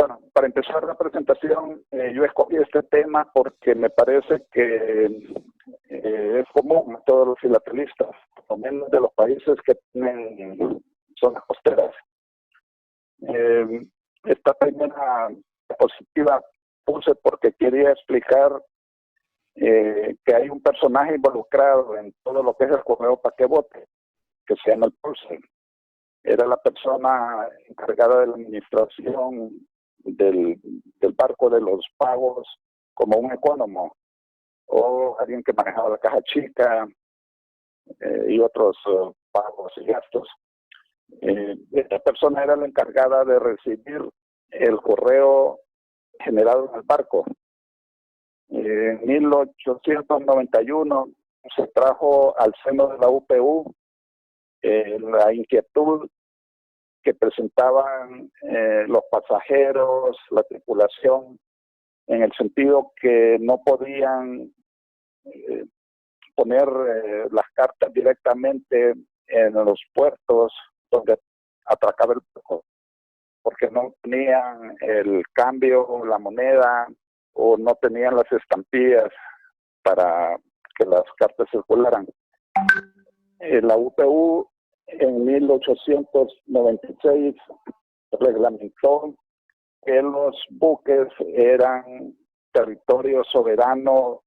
Bueno, para empezar la presentación, yo escogí este tema porque me parece que es común a todos los filatelistas, por lo menos de los países que tienen zonas costeras. Esta primera diapositiva puse porque quería explicar que hay un personaje involucrado en todo lo que es el correo paquebote, que se llama el Pulse. Era la persona encargada de la administración del barco, de los pagos, como un ecónomo, o alguien que manejaba la caja chica y otros pagos y gastos. Esta persona era la encargada de recibir el correo generado en el barco. En 1891 se trajo al seno de la UPU la inquietud que presentaban los pasajeros, la tripulación, en el sentido que no podían poner las cartas directamente en los puertos donde atracaba el barco, porque no tenían el cambio, la moneda, o no tenían las estampillas para que las cartas circularan. La UPU en 1896 reglamentó que los buques eran territorio soberano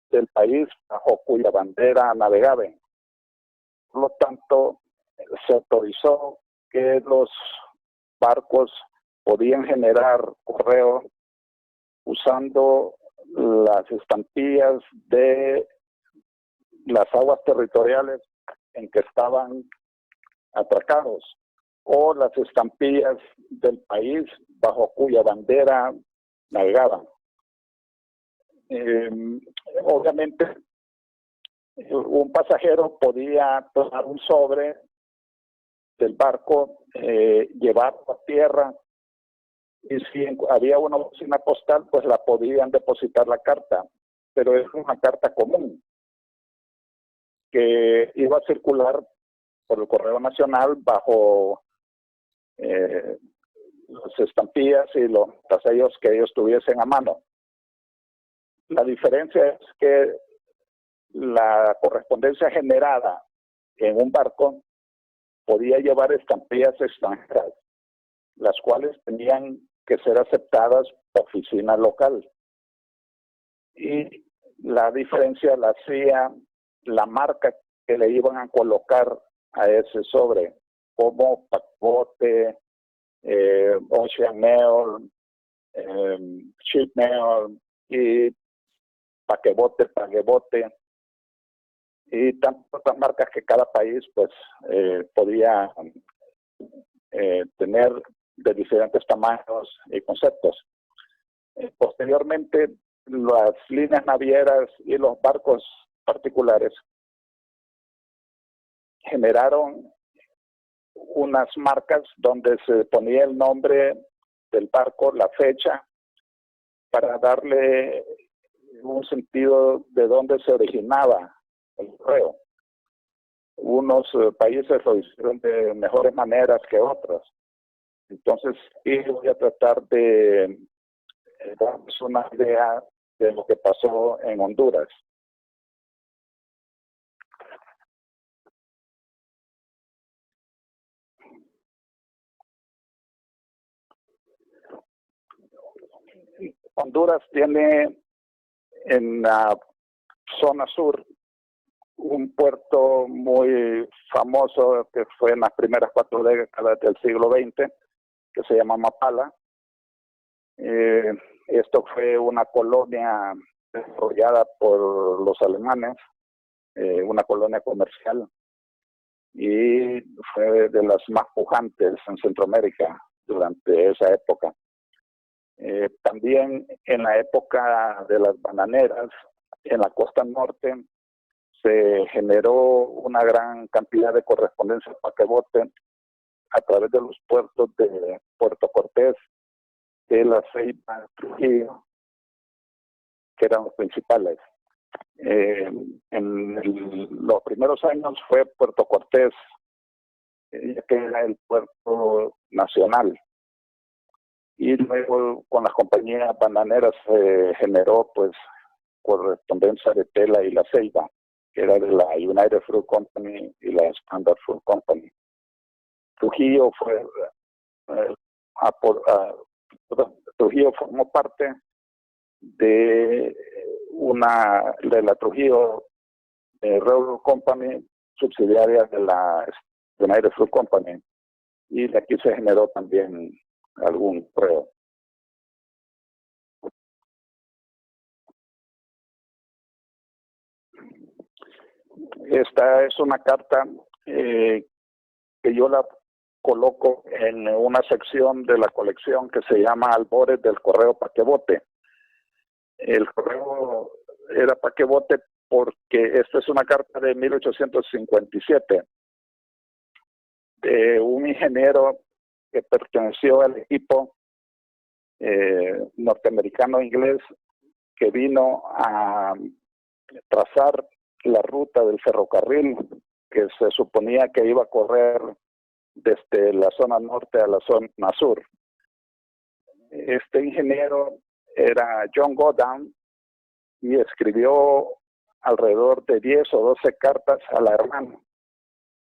del país bajo cuya bandera navegaban. Por lo tanto, se autorizó que los barcos podían generar correo usando las estampillas de las aguas territoriales en que estaban atracados, o las estampillas del país bajo cuya bandera navegaban. Obviamente, un pasajero podía tomar un sobre del barco, llevarlo a tierra, y si había una oficina postal, pues la podían depositar la carta, pero es una carta común que iba a circular por el correo nacional bajo las estampillas y los sellos que ellos tuviesen a mano. La diferencia es que la correspondencia generada en un barco podía llevar estampillas extranjeras, las cuales tenían que ser aceptadas por oficina local. Y la diferencia la hacía la marca que le iban a colocar a ese sobre, como paquebote, Ocean Mail, Ship Mail y paquebote, y tantas otras marcas que cada país pues podía tener de diferentes tamaños y conceptos. Posteriormente, las líneas navieras y los barcos particulares generaron unas marcas donde se ponía el nombre del barco, la fecha, para darle un sentido de dónde se originaba el correo. Unos países lo hicieron de mejores maneras que otros. Entonces, yo voy a tratar de darles una idea de lo que pasó en Honduras. Honduras tiene en la zona sur un puerto muy famoso que fue en las primeras 4 décadas del siglo XX, que se llama Mapala. Esto fue una colonia desarrollada por los alemanes, una colonia comercial, y fue de las más pujantes en Centroamérica durante esa época. También en la época de las bananeras, en la costa norte, se generó una gran cantidad de correspondencia paquebote a través de los puertos de Puerto Cortés, de La Ceiba, Trujillo, que eran los principales. Los primeros años fue Puerto Cortés, que era el puerto nacional. y luego con las compañías bananeras se generó pues correspondencia de Tela y La Ceiba, que era de la United Fruit Company y la Standard Fruit Company. Trujillo fue Trujillo formó parte de la Trujillo Railroad Company, subsidiaria de la United Fruit Company, y de aquí se generó también algún correo. Esta es una carta que yo la coloco en una sección de la colección que se llama Albores del Correo Paquebote. El correo era Paquebote porque esta es una carta de 1857 de un ingeniero que perteneció al equipo norteamericano-inglés que vino a trazar la ruta del ferrocarril que se suponía que iba a correr desde la zona norte a la zona sur. Este ingeniero era John Goddard y escribió alrededor de 10 o 12 cartas a la hermana,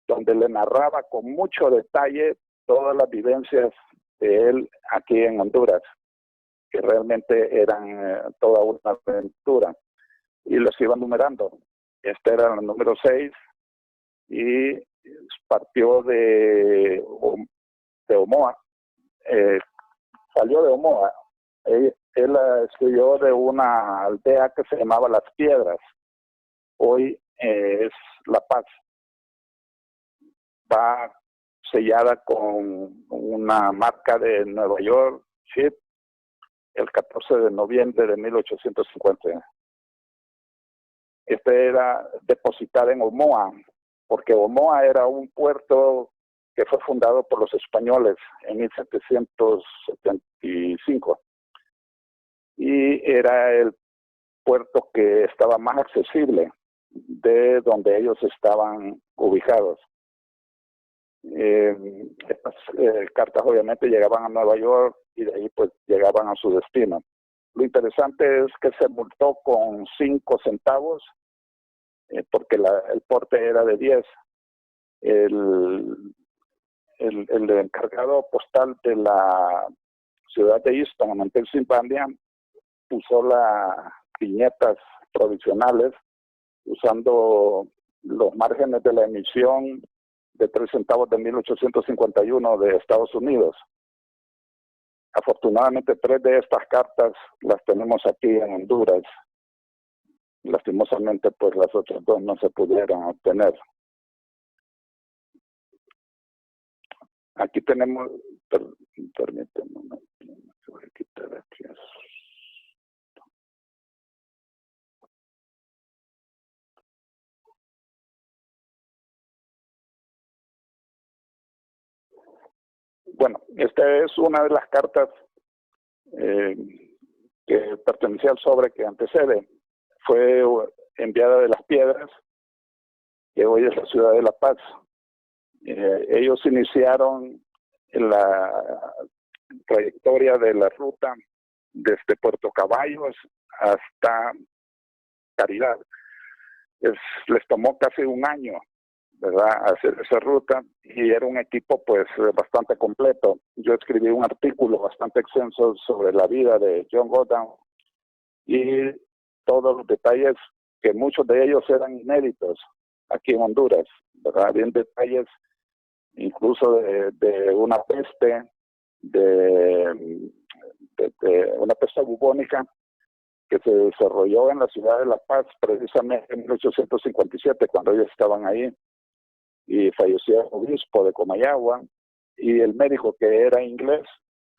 donde le narraba con mucho detalle todas las vivencias de él aquí en Honduras, que realmente eran toda una aventura, y los iba numerando. Este era el número 6 y partió de Omoa, salió de Omoa. Él escribió de una aldea que se llamaba Las Piedras, hoy es La Paz. Va sellada con una marca de Nueva York, Ship, el 14 de noviembre de 1850. Era depositada en Omoa, porque Omoa era un puerto que fue fundado por los españoles en 1775. Y era el puerto que estaba más accesible de donde ellos estaban ubicados. Estas cartas obviamente llegaban a Nueva York y de ahí pues llegaban a su destino. Lo interesante es que se multó con 5 centavos porque el porte era de 10. El encargado postal de la ciudad de Easton, en Pensilvania, puso las viñetas provisionales usando los márgenes de la emisión de 3 centavos de 1851 de Estados Unidos. Afortunadamente 3 de estas cartas las tenemos aquí en Honduras. Lastimosamente pues las otras 2 no se pudieron obtener. Aquí tenemos, permíteme un momento, voy a quitar aquí eso. Bueno, esta es una de las cartas que pertenecía al sobre que antecede. Fue enviada de Las Piedras, que hoy es la ciudad de La Paz. Ellos iniciaron la trayectoria de la ruta desde Puerto Caballos hasta Caridad. Les tomó casi un año, ¿verdad?, hacer esa ruta, y era un equipo pues bastante completo. Yo escribí un artículo bastante extenso sobre la vida de John Goddard y todos los detalles, que muchos de ellos eran inéditos aquí en Honduras, ¿verdad? Bien detalles incluso de una peste, de una peste bubónica que se desarrolló en la ciudad de La Paz precisamente en 1857, cuando ellos estaban ahí, y falleció el obispo de Comayagua, y el médico, que era inglés,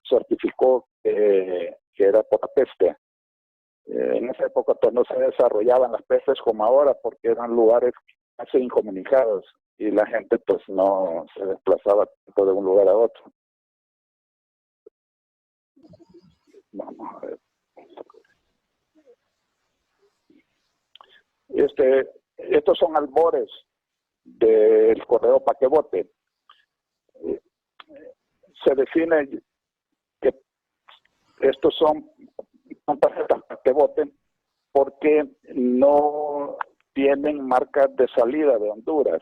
certificó que era por la peste. En esa época pues no se desarrollaban las pestes como ahora, porque eran lugares casi incomunicados y la gente pues no se desplazaba tanto de un lugar a otro. Vamos a ver. Estos son albores del correo Paquebote. Se define que estos son tarjetas paquebote porque no tienen marcas de salida de Honduras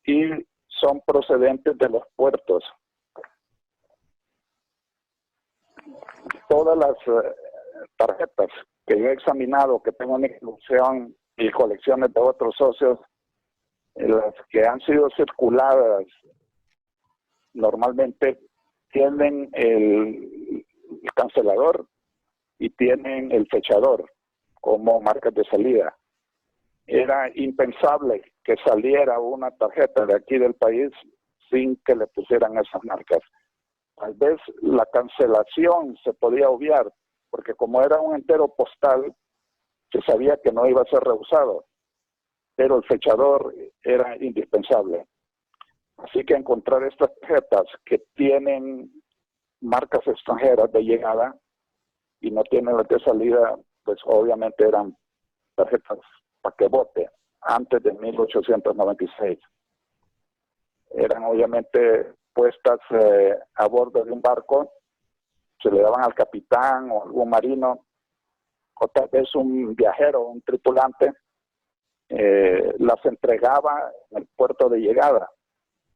y son procedentes de los puertos. Todas las tarjetas que yo he examinado, que tengo en mi colección y colecciones de otros socios, las que han sido circuladas normalmente tienen el cancelador y tienen el fechador como marcas de salida. Era impensable que saliera una tarjeta de aquí del país sin que le pusieran esas marcas. Tal vez la cancelación se podía obviar, porque como era un entero postal, se sabía que no iba a ser rehusado, pero el fechador era indispensable. Así que encontrar estas tarjetas que tienen marcas extranjeras de llegada y no tienen las de salida, pues obviamente eran tarjetas paquebote antes de 1896. Eran obviamente puestas a bordo de un barco, se le daban al capitán o algún marino, o tal vez un viajero, un tripulante, las entregaba en el puerto de llegada,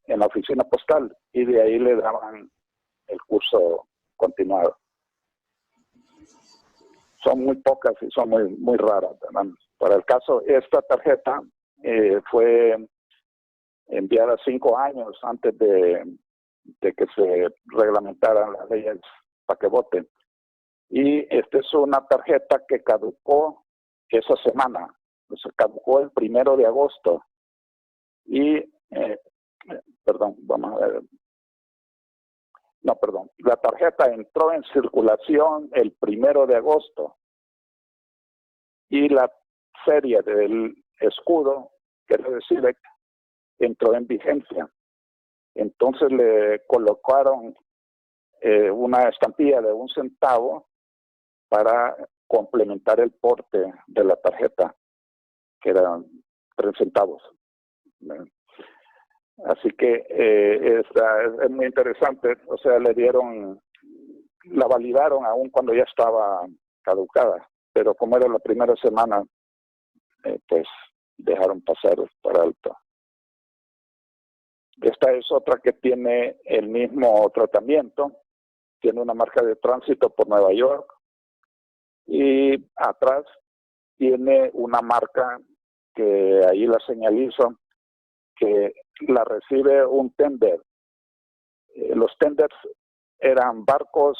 en la oficina postal, y de ahí le daban el curso continuado. Son muy pocas y son muy raras, ¿verdad? Para el caso, esta tarjeta fue enviada 5 años antes de que se reglamentaran las leyes paquebote. Y esta es una tarjeta que caducó esa semana, se caducó el 1 de agosto. Y, perdón, vamos a ver. No, perdón. La tarjeta entró en circulación el 1 de agosto. Y la serie del escudo, quiere decir, entró en vigencia. Entonces le colocaron una estampilla de 1 centavo para complementar el porte de la tarjeta, que eran 3 centavos. Así que es muy interesante. O sea, la validaron aún cuando ya estaba caducada, pero como era la primera semana, pues dejaron pasar por alto. Esta es otra que tiene el mismo tratamiento, tiene una marca de tránsito por Nueva York y atrás tiene una marca que ahí la señalizo, que la recibe un tender. Los tenders eran barcos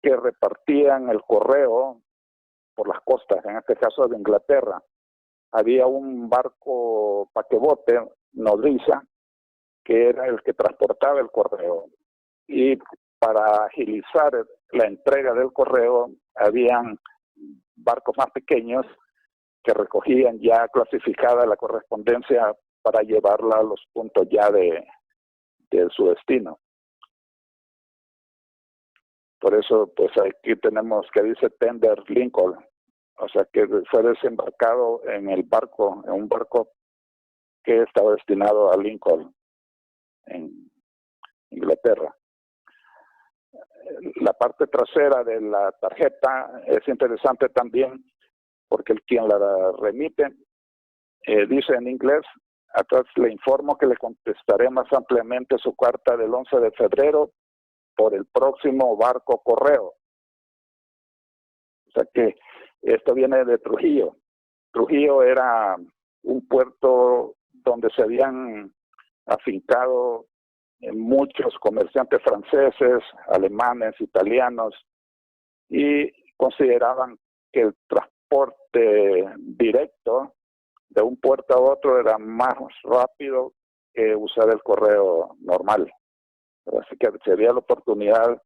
que repartían el correo por las costas, en este caso de Inglaterra. Había un barco paquebote, nodriza, que era el que transportaba el correo. Y para agilizar la entrega del correo, habían barcos más pequeños que recogían ya clasificada la correspondencia para llevarla a los puntos ya de su destino. Por eso, pues aquí tenemos que dice Tender Lincoln, o sea que fue desembarcado en el barco, en un barco que estaba destinado a Lincoln, en Inglaterra. La parte trasera de la tarjeta es interesante también porque quien la remite dice en inglés: atrás le informo que le contestaré más ampliamente su carta del 11 de febrero por el próximo barco correo. O sea que esto viene de Trujillo. Trujillo era un puerto donde se habían afincado muchos comerciantes franceses, alemanes, italianos, y consideraban que el transporte directo de un puerto a otro era más rápido que usar el correo normal. Así que sería la oportunidad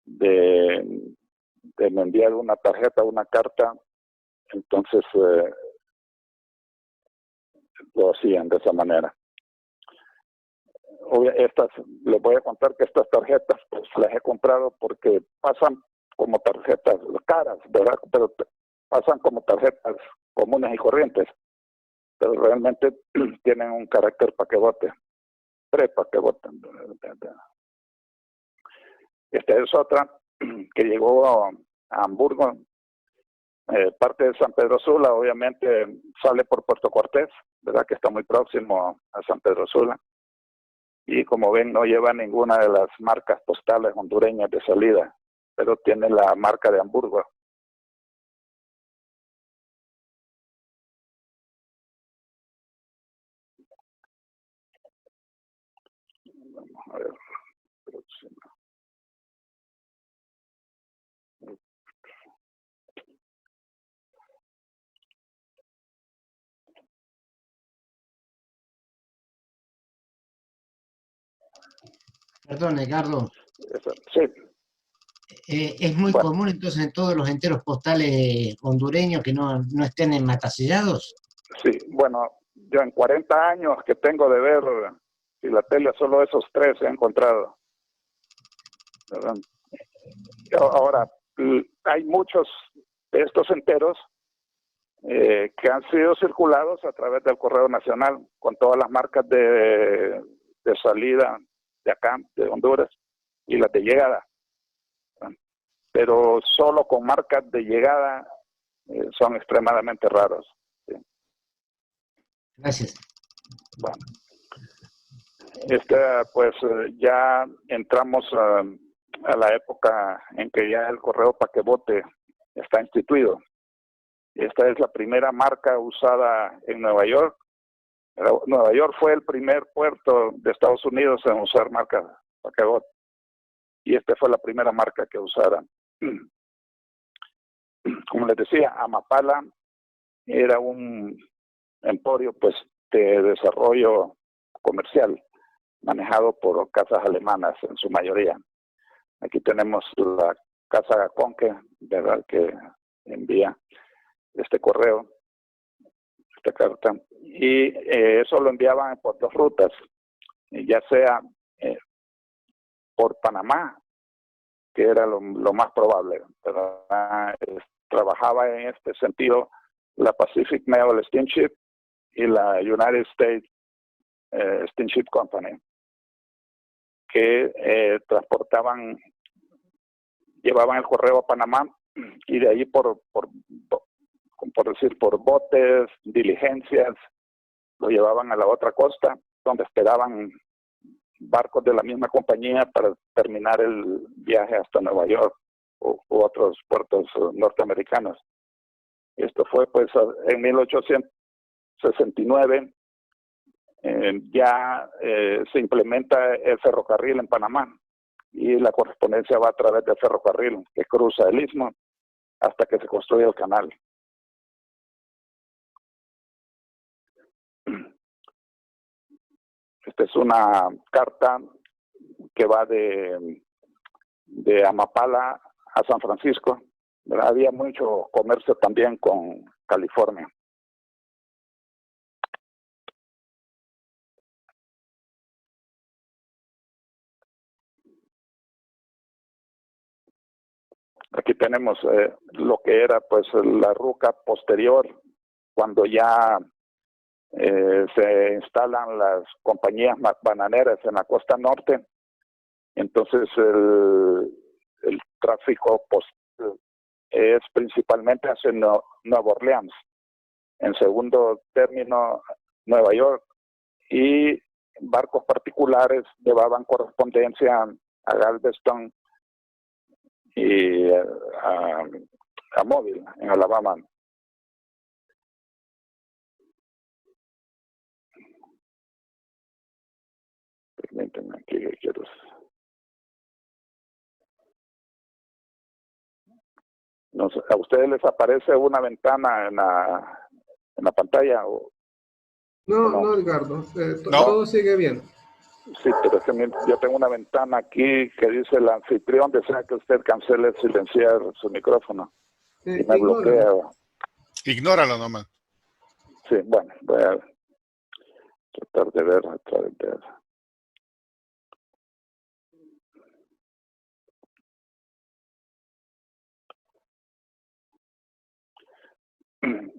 de enviar una tarjeta, una carta, entonces lo hacían de esa manera. Les voy a contar que estas tarjetas pues las he comprado porque pasan como tarjetas caras, ¿verdad? Pero pasan como tarjetas comunes y corrientes, pero realmente tienen un carácter paquebote, pre-paquebote. Esta es otra que llegó a Hamburgo, parte de San Pedro Sula, obviamente sale por Puerto Cortés, ¿verdad? Que está muy próximo a San Pedro Sula. Y como ven, no lleva ninguna de las marcas postales hondureñas de salida, pero tiene la marca de Hamburgo. Vamos a ver. Perdón, Edgardo. Sí. Es muy común entonces en todos los enteros postales hondureños que no estén enmatacillados. Sí, bueno, yo en 40 años que tengo de ver filatelia, solo esos 3 he encontrado, ¿verdad? Ahora, hay muchos de estos enteros que han sido circulados a través del Correo Nacional con todas las marcas de salida de acá, de Honduras, y las de llegada. Pero solo con marcas de llegada son extremadamente raros. ¿Sí? Gracias. Bueno, pues ya entramos a la época en que ya el correo paquebote está instituido. Esta es la primera marca usada en Nueva York. Nueva York fue el primer puerto de Estados Unidos en usar marca paquebote. Y esta fue la primera marca que usaran. Como les decía, Amapala era un emporio pues de desarrollo comercial manejado por casas alemanas en su mayoría. Aquí tenemos la casa Conque, ¿verdad?, que envía este correo, esta carta, y eso lo enviaban por 2 rutas, ya sea por Panamá, que era lo más probable, ¿verdad? Trabajaba en este sentido la Pacific Naval Steamship y la United States Steamship Company, que llevaban el correo a Panamá y de ahí por botes, diligencias, lo llevaban a la otra costa, donde esperaban barcos de la misma compañía para terminar el viaje hasta Nueva York u otros puertos norteamericanos. Esto fue pues en 1869. Ya se implementa el ferrocarril en Panamá y la correspondencia va a través del ferrocarril que cruza el istmo hasta que se construye el canal. Esta es una carta que va de Amapala a San Francisco, ¿verdad? Había mucho comercio también con California. Aquí tenemos lo que era pues la ruca posterior, cuando ya se instalan las compañías bananeras en la costa norte. Entonces el tráfico es principalmente hacia Nueva Orleans, en segundo término Nueva York, y barcos particulares llevaban correspondencia a Galveston y a Mobile, en Alabama. Permítanme aquí que quiero. No sé, ¿a ustedes les aparece una ventana en la pantalla? No, Edgardo, todo sigue bien. Sí, pero es que yo tengo una ventana aquí que dice el anfitrión desea que usted cancele silenciar su micrófono. Y me bloquea. Ignóralo nomás. Sí, bueno, voy a tratar de ver a través de eso.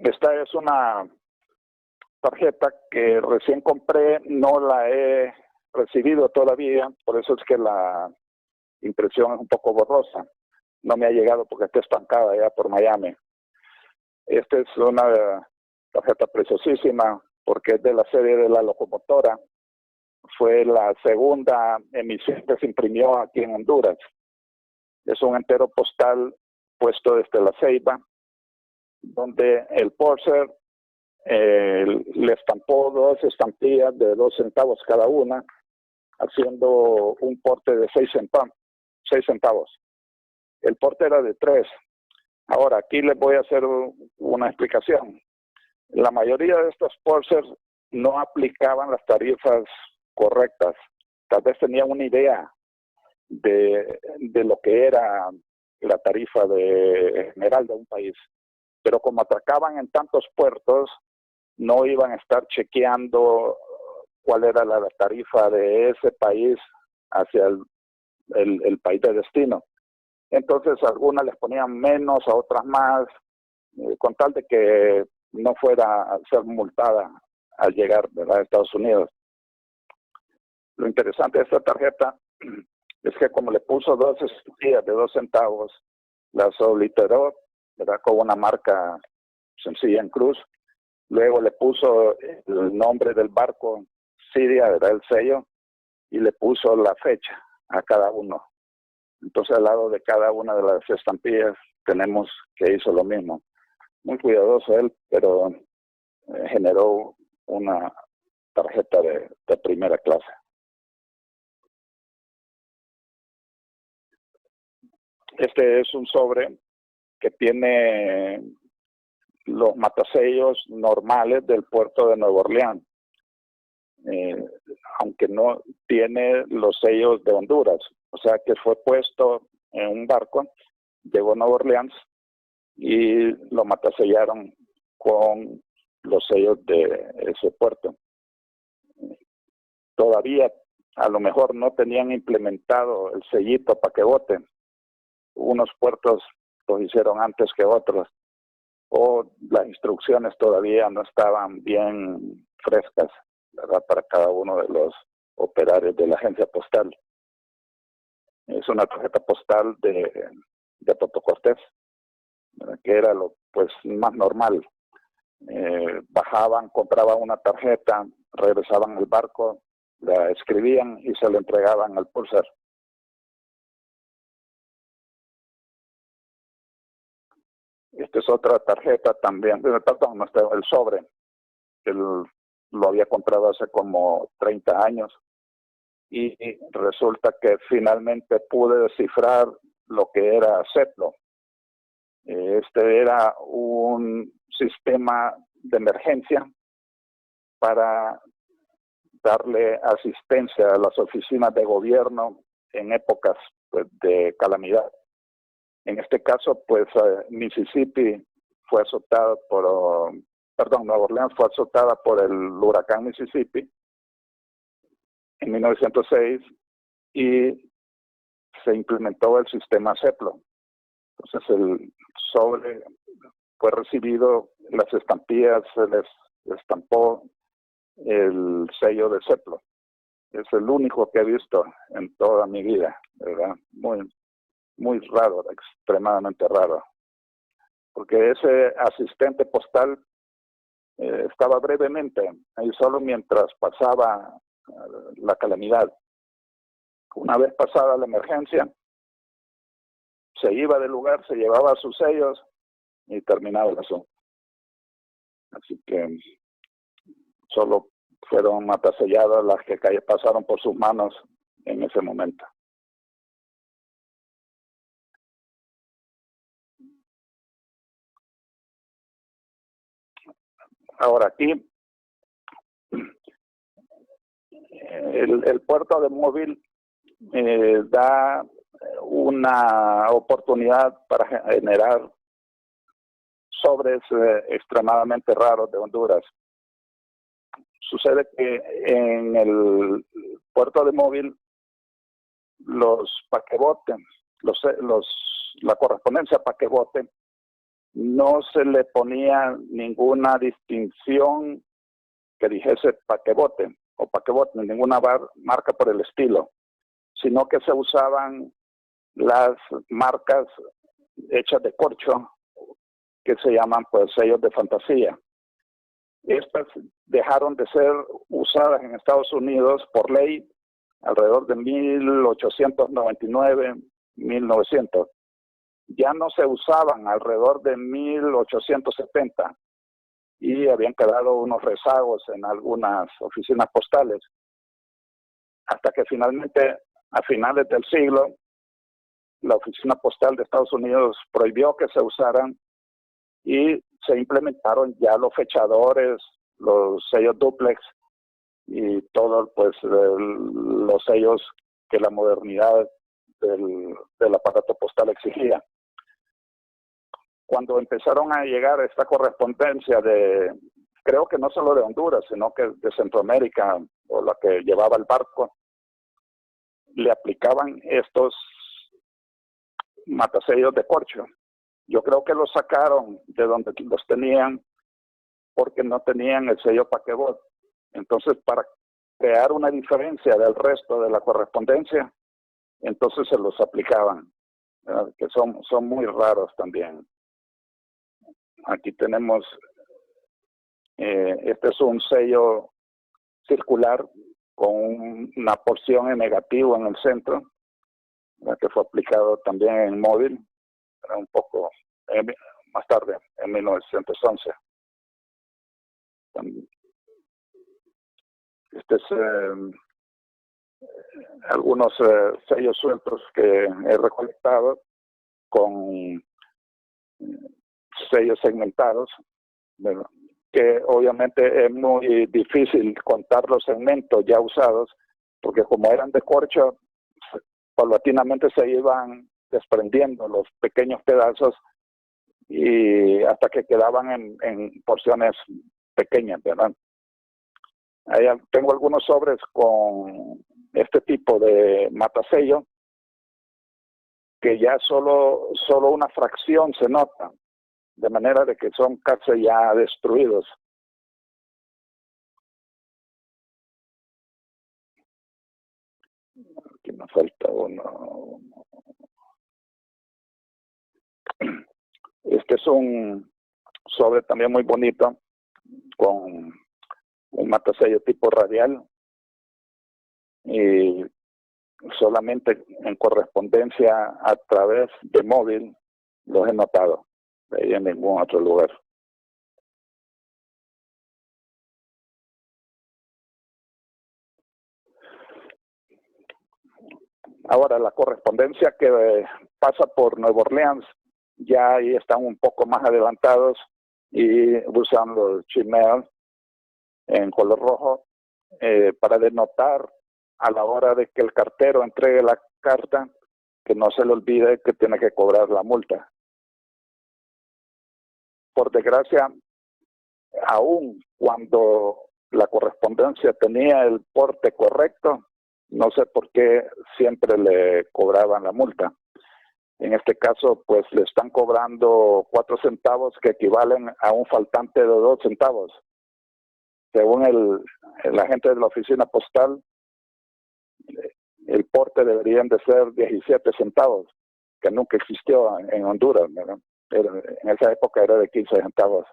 Esta es una tarjeta que recién compré, no la he recibido todavía, por eso es que la impresión es un poco borrosa. no me ha llegado porque está estancada ya por Miami. Esta es una tarjeta preciosísima porque es de la serie de la locomotora. Fue la segunda emisión que se imprimió aquí en Honduras. Es un entero postal puesto desde La Ceiba, donde el purser le estampó 2 estampillas de 2 centavos cada una, haciendo un porte de 6 centavos. El porte era de 3. Ahora, aquí les voy a hacer una explicación. La mayoría de estos pursers no aplicaban las tarifas correctas. Tal vez tenían una idea de lo que era la tarifa general de un país. Pero como atracaban en tantos puertos, no iban a estar chequeando cuál era la tarifa de ese país hacia el país de destino. Entonces, a algunas les ponían menos, a otras más, con tal de que no fuera a ser multada al llegar, ¿verdad?, a Estados Unidos. Lo interesante de esta tarjeta es que como le puso 2 estampillas de 2 centavos, las obliteró, ¿verdad?, con una marca sencilla en cruz. Luego le puso el nombre del barco, Siria, ¿verdad?, el sello, y le puso la fecha a cada uno. Entonces, al lado de cada una de las estampillas tenemos que hizo lo mismo. Muy cuidadoso él, pero generó una tarjeta de primera clase. Este es un sobre que tiene los matasellos normales del puerto de Nueva Orleans, aunque no tiene los sellos de Honduras. O sea que fue puesto en un barco, llegó a Nueva Orleans y lo matasellaron con los sellos de ese puerto. Todavía a lo mejor no tenían implementado el sellito para que voten. Unos puertos lo hicieron antes que otros, o las instrucciones todavía no estaban bien frescas, ¿verdad?, para cada uno de los operarios de la agencia postal. Es una tarjeta postal de Puerto Cortés, ¿verdad?, que era lo pues más normal. Bajaban, compraban una tarjeta, regresaban al barco, la escribían y se la entregaban al purser. Esta es otra tarjeta también, perdón, el sobre. Lo había comprado hace como 30 años y resulta que finalmente pude descifrar lo que era CEPLO. Este era un sistema de emergencia para darle asistencia a las oficinas de gobierno en épocas pues, de calamidad. En este caso, pues Mississippi fue azotada Nueva Orleans fue azotada por el huracán Mississippi en 1906 y se implementó el sistema CEPLO. Entonces el sobre fue recibido, las estampillas, se les estampó el sello de CEPLO. Es el único que he visto en toda mi vida, ¿verdad? Muy raro, extremadamente raro. Porque ese asistente postal estaba brevemente ahí solo mientras pasaba la calamidad. Una vez pasada la emergencia, se iba del lugar, se llevaba sus sellos y terminaba el asunto. Así que solo fueron mataselladas las que pasaron por sus manos en ese momento. Ahora aquí, el puerto de Mobile da una oportunidad para generar sobres extremadamente raros de Honduras. Sucede que en el puerto de Mobile los paquebotes, la correspondencia paquebote, no se le ponía ninguna distinción que dijese paquebote o paquebote, ninguna marca por el estilo, sino que se usaban las marcas hechas de corcho, que se llaman pues sellos de fantasía. Estas dejaron de ser usadas en Estados Unidos por ley alrededor de 1899, 1900. Ya no se usaban alrededor de 1870 y habían quedado unos rezagos en algunas oficinas postales, hasta que finalmente, a finales del siglo, la oficina postal de Estados Unidos prohibió que se usaran y se implementaron ya los fechadores, los sellos dúplex y todos pues los sellos que la modernidad del aparato postal exigía. Cuando empezaron a llegar esta correspondencia creo que no solo de Honduras, sino que de Centroamérica, o la que llevaba el barco, le aplicaban estos matasellos de corcho. Yo creo que los sacaron de donde los tenían porque no tenían el sello paquebot. Entonces, para crear una diferencia del resto de la correspondencia, entonces se los aplicaban, que son muy raros también. Aquí tenemos, este es un sello circular con una porción en negativo en el centro, que fue aplicado también en móvil, un poco más tarde, en 1911. Este es algunos sellos sueltos que he recolectado con sellos segmentados, ¿verdad? Que obviamente es muy difícil contar los segmentos ya usados, porque como eran de corcho, paulatinamente se iban desprendiendo los pequeños pedazos y hasta que quedaban en porciones pequeñas, ¿verdad? Ahí tengo algunos sobres con este tipo de matasello que ya solo una fracción se nota, de manera de que son casi ya destruidos. Aquí me falta uno. Este es un sobre también muy bonito, con un matasello tipo radial, y solamente en correspondencia a través de móvil los he notado, de ahí en ningún otro lugar. Ahora, la correspondencia que pasa por Nueva Orleans, ya ahí están un poco más adelantados y usan los chimel en color rojo para denotar a la hora de que el cartero entregue la carta, que no se le olvide que tiene que cobrar la multa. Por desgracia, aún cuando la correspondencia tenía el porte correcto, no sé por qué siempre le cobraban la multa. En este caso, pues le están cobrando 4 centavos que equivalen a un faltante de 2 centavos. Según el agente de la oficina postal, el porte deberían de ser 17 centavos, que nunca existió en Honduras, ¿verdad? En esa época era de 15 centavos.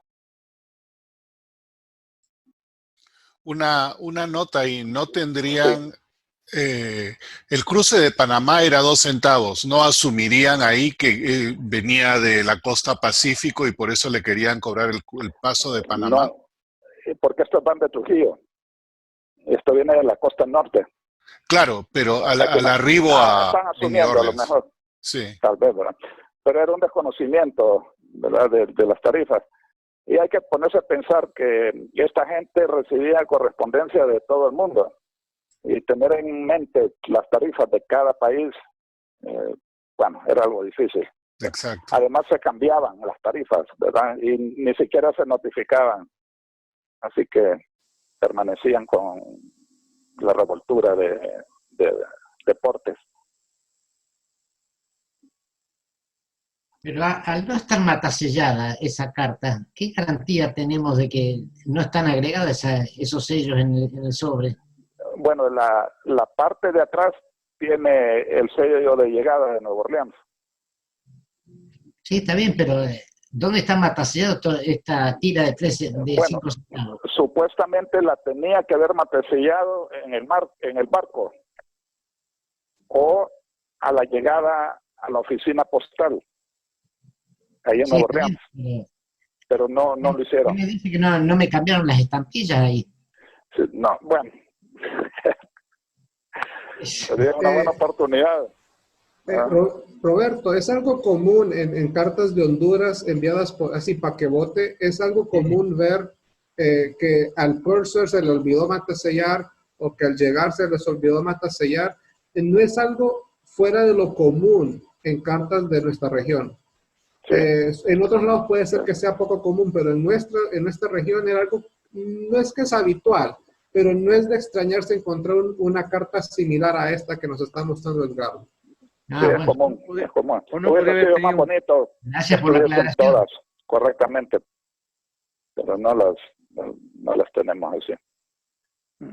Una nota, y no tendrían... Sí. El cruce de Panamá era 2 centavos. ¿No asumirían ahí que venía de la costa Pacífico y por eso le querían cobrar el paso de Panamá? No, porque estos van de Trujillo. Esto viene de la costa norte. Claro, pero al arribo están asumiendo a lo mejor. Sí. Tal vez, ¿verdad? Pero era un desconocimiento, ¿verdad?, de las tarifas. Y hay que ponerse a pensar que esta gente recibía correspondencia de todo el mundo. Y tener en mente las tarifas de cada país, bueno, era algo difícil. Exacto. Además se cambiaban las tarifas, ¿verdad? Y ni siquiera se notificaban. Así que permanecían con la revoltura de deportes. Pero al no estar matasellada esa carta, ¿qué garantía tenemos de que no están agregados esos sellos en el sobre? Bueno, la parte de atrás tiene el sello de llegada de Nueva Orleans. Sí, está bien, pero ¿dónde está matasellado toda esta tira de 5 centavos? Supuestamente la tenía que haber matasellado en el barco o a la llegada a la oficina postal, ahí en Nueva Orleans. Pero no lo hicieron. Me dice que no me cambiaron las estampillas ahí. Sí, no, bueno. Sería una buena oportunidad. Roberto, es algo común en cartas de Honduras enviadas por así paquebote, es algo común ver que al purser se le olvidó matasellar o que al llegar se les olvidó matasellar. No es algo fuera de lo común en cartas de nuestra región. Sí. En otros lados puede ser que sea poco común, pero en nuestra región era algo, no es que es habitual, pero no es de extrañarse encontrar una carta similar a esta que nos está mostrando Edgardo. Sí, es común, es común. Hubiera sido más bonito. Gracias por la aclaración. Todas correctamente, pero no las tenemos así.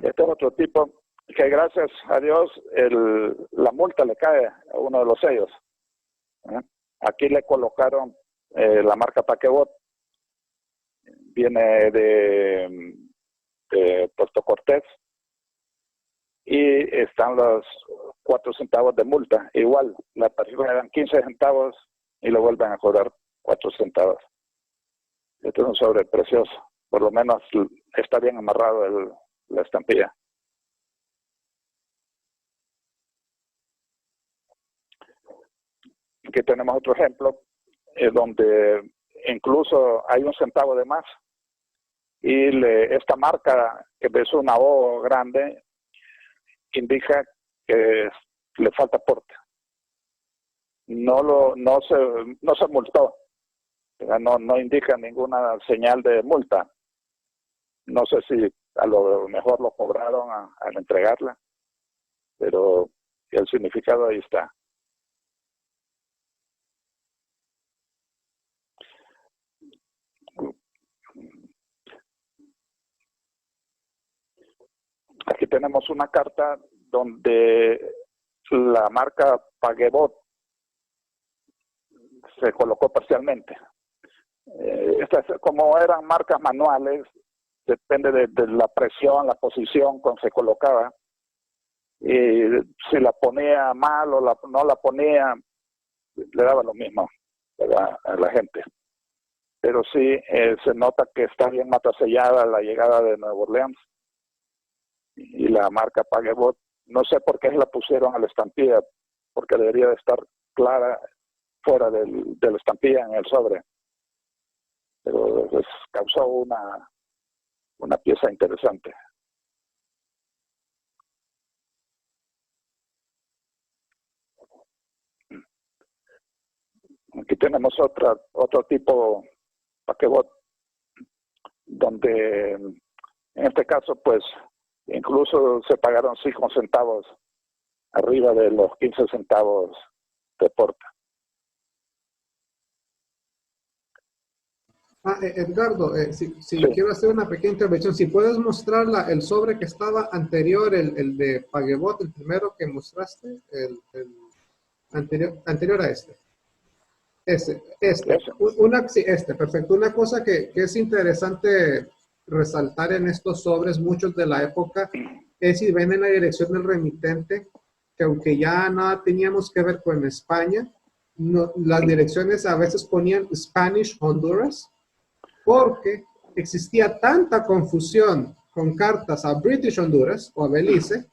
Este es otro tipo que gracias a Dios la multa le cae a uno de los sellos. Aquí le colocaron la marca Paquebot. Viene de Puerto Cortés. Y están los 4 centavos de multa. Igual, la tarifa eran 15 centavos y le vuelven a cobrar 4 centavos. Este es un sobre precioso. Por lo menos está bien amarrado la estampilla. Aquí tenemos otro ejemplo donde incluso hay 1 centavo de más y esta marca, que es una O grande, indica que le falta porte. No se multó. No indica ninguna señal de multa. No sé si a lo mejor lo cobraron al entregarla, pero el significado ahí está. Aquí tenemos una carta donde la marca Paquebot se colocó parcialmente. Como eran marcas manuales, depende de la presión, la posición con que se colocaba. Y si la ponía mal o no la ponía, le daba lo mismo a la gente. Pero sí se nota que está bien matasellada la llegada de Nueva Orleans. Y la marca Paquebot, no sé por qué la pusieron a la estampilla, porque debería de estar clara fuera de la estampilla en el sobre. Pero causó una pieza interesante. Aquí tenemos otro tipo Paquebot, donde en este caso pues incluso se pagaron 5 centavos arriba de los 15 centavos de porte. Edgardo, si sí. Quiero hacer una pequeña intervención, si puedes mostrar el sobre que estaba anterior, el de Paquebot, el primero que mostraste, el anterior a este. Perfecto. Una cosa que es interesante resaltar en estos sobres, muchos de la época, es si ven en la dirección del remitente, que aunque ya nada teníamos que ver con España, las direcciones a veces ponían Spanish Honduras, porque existía tanta confusión con cartas a British Honduras o a Belice,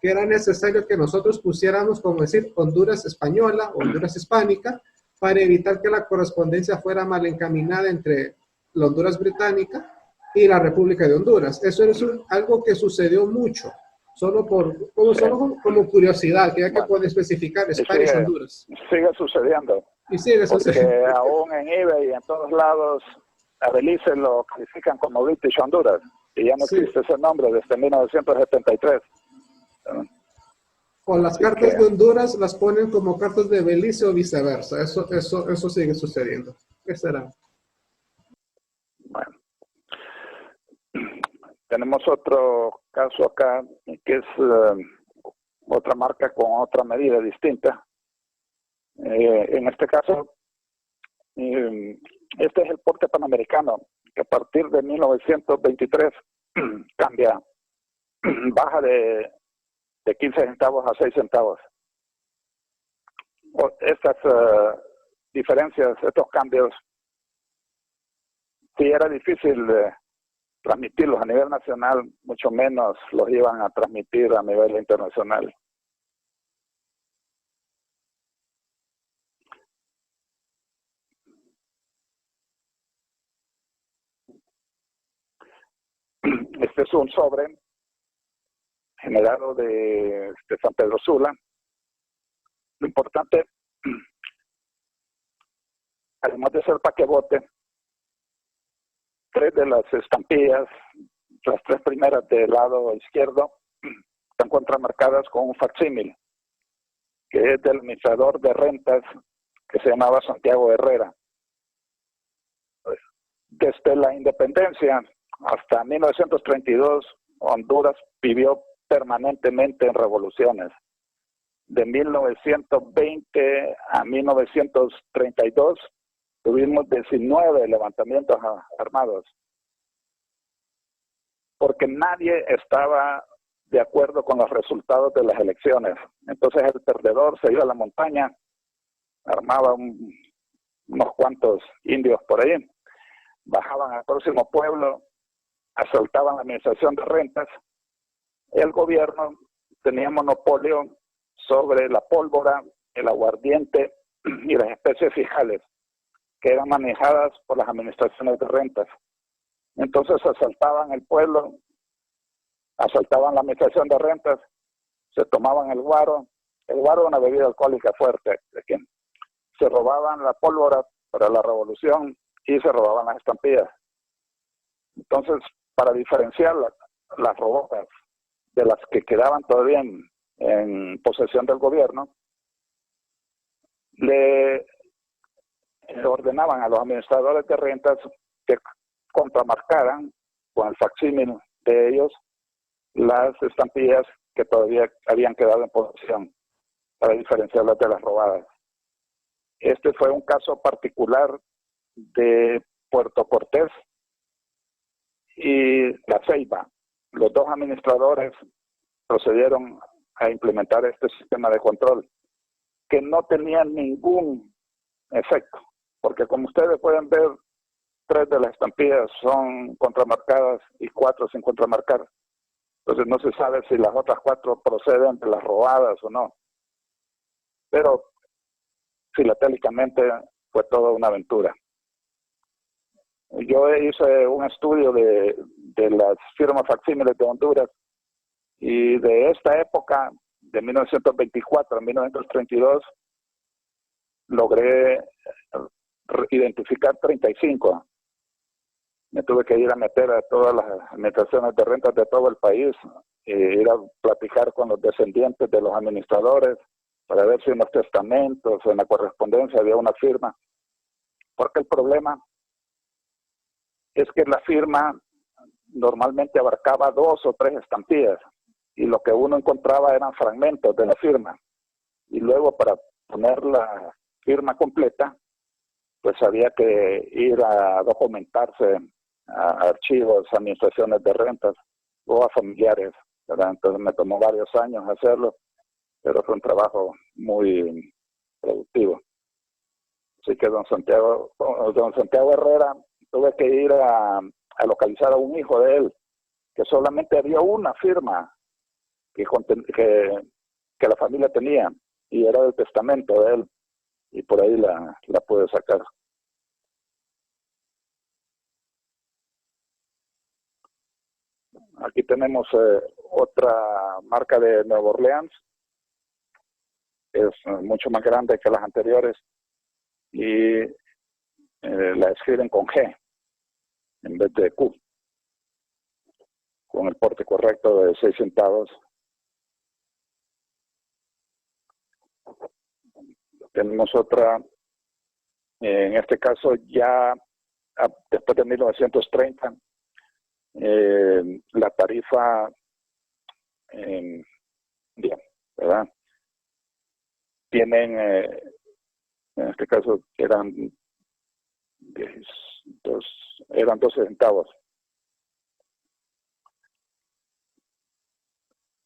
que era necesario que nosotros pusiéramos, como decir, Honduras española, Honduras hispánica, para evitar que la correspondencia fuera mal encaminada entre la Honduras británica y la República de Honduras. Eso es algo que sucedió mucho, solo como curiosidad, que hay que poder especificar Spanish Honduras. Sigue sucediendo. Y sigue sucediendo. Porque aún en eBay y en todos lados, a Belice lo califican como British Honduras, y ya no existe ese nombre desde 1973. O las cartas de Honduras las ponen como cartas de Belice o viceversa. Eso sigue sucediendo. ¿Qué será? Bueno. Tenemos otro caso acá, que es otra marca con otra medida distinta. En este caso, este es el porte panamericano, que a partir de 1923 cambia, baja de 15 centavos a 6 centavos. Estas diferencias, estos cambios, sí era difícil transmitirlos a nivel nacional, mucho menos los iban a transmitir a nivel internacional. Este es un sobre generado de San Pedro Sula. Lo importante, además de ser paquebote, 3 de las estampillas, las 3 primeras del lado izquierdo, se encuentran marcadas con un facsímil, que es del administrador de rentas que se llamaba Santiago Herrera. Desde la independencia hasta 1932, Honduras vivió permanentemente en revoluciones. De 1920 a 1932 tuvimos 19 levantamientos armados, porque nadie estaba de acuerdo con los resultados de las elecciones. Entonces el perdedor se iba a la montaña, armaba unos cuantos indios por ahí, bajaban al próximo pueblo, asaltaban la administración de rentas. El gobierno tenía monopolio sobre la pólvora, el aguardiente y las especies fijales, que eran manejadas por las administraciones de rentas. Entonces asaltaban el pueblo, asaltaban la administración de rentas, se tomaban el guaro es una bebida alcohólica fuerte, se robaban la pólvora para la revolución y se robaban las estampillas. Entonces, para diferenciar las robadas de las que quedaban todavía en posesión del gobierno, le ordenaban a los administradores de rentas que contramarcaran con el facsímil de ellos las estampillas que todavía habían quedado en posesión, para diferenciarlas de las robadas. Este fue un caso particular de Puerto Cortés y La Ceiba. Los 2 administradores procedieron a implementar este sistema de control, que no tenía ningún efecto, porque como ustedes pueden ver, 3 de las estampillas son contramarcadas y 4 sin contramarcar. Entonces no se sabe si las otras 4 proceden de las robadas o no. Pero filatélicamente fue toda una aventura. Yo hice un estudio de las firmas facsímiles de Honduras, y de esta época, de 1924 a 1932, logré identificar 35. Me tuve que ir a meter a todas las administraciones de rentas de todo el país, ir a platicar con los descendientes de los administradores para ver si en los testamentos o en la correspondencia había una firma. Porque el problema es que la firma normalmente abarcaba 2 o 3 estampillas, y lo que uno encontraba eran fragmentos de la firma. Y luego, para poner la firma completa, pues había que ir a documentarse a archivos, administraciones de rentas o a familiares, ¿verdad? Entonces me tomó varios años hacerlo, pero fue un trabajo muy productivo. Así que don Santiago Herrera, tuve que ir a localizar a un hijo de él, que solamente había una firma que la familia tenía, y era del testamento de él, y por ahí la pude sacar. Aquí tenemos otra marca de Nueva Orleans, es mucho más grande que las anteriores, y la escriben con G en vez de Q, con el porte correcto de 6 centavos. Tenemos otra, en este caso ya después de 1930, la tarifa ¿verdad? Tienen, en este caso, eran 12 centavos.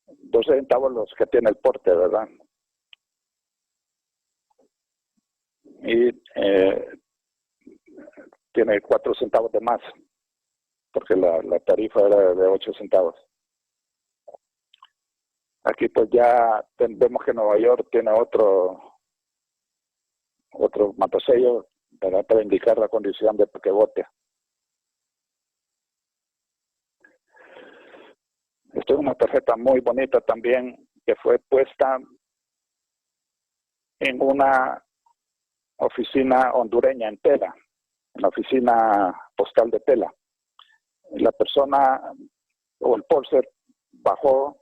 12 centavos los que tiene el porte, ¿verdad? Y tiene 4 centavos de más, porque la tarifa era de 8 centavos. Aquí pues ya vemos que Nueva York tiene otro matasello, ¿verdad? Para indicar la condición de paquebote. Esta es una tarjeta muy bonita también, que fue puesta en una oficina hondureña en Tela, en la oficina postal de Tela. La persona o el pólser bajó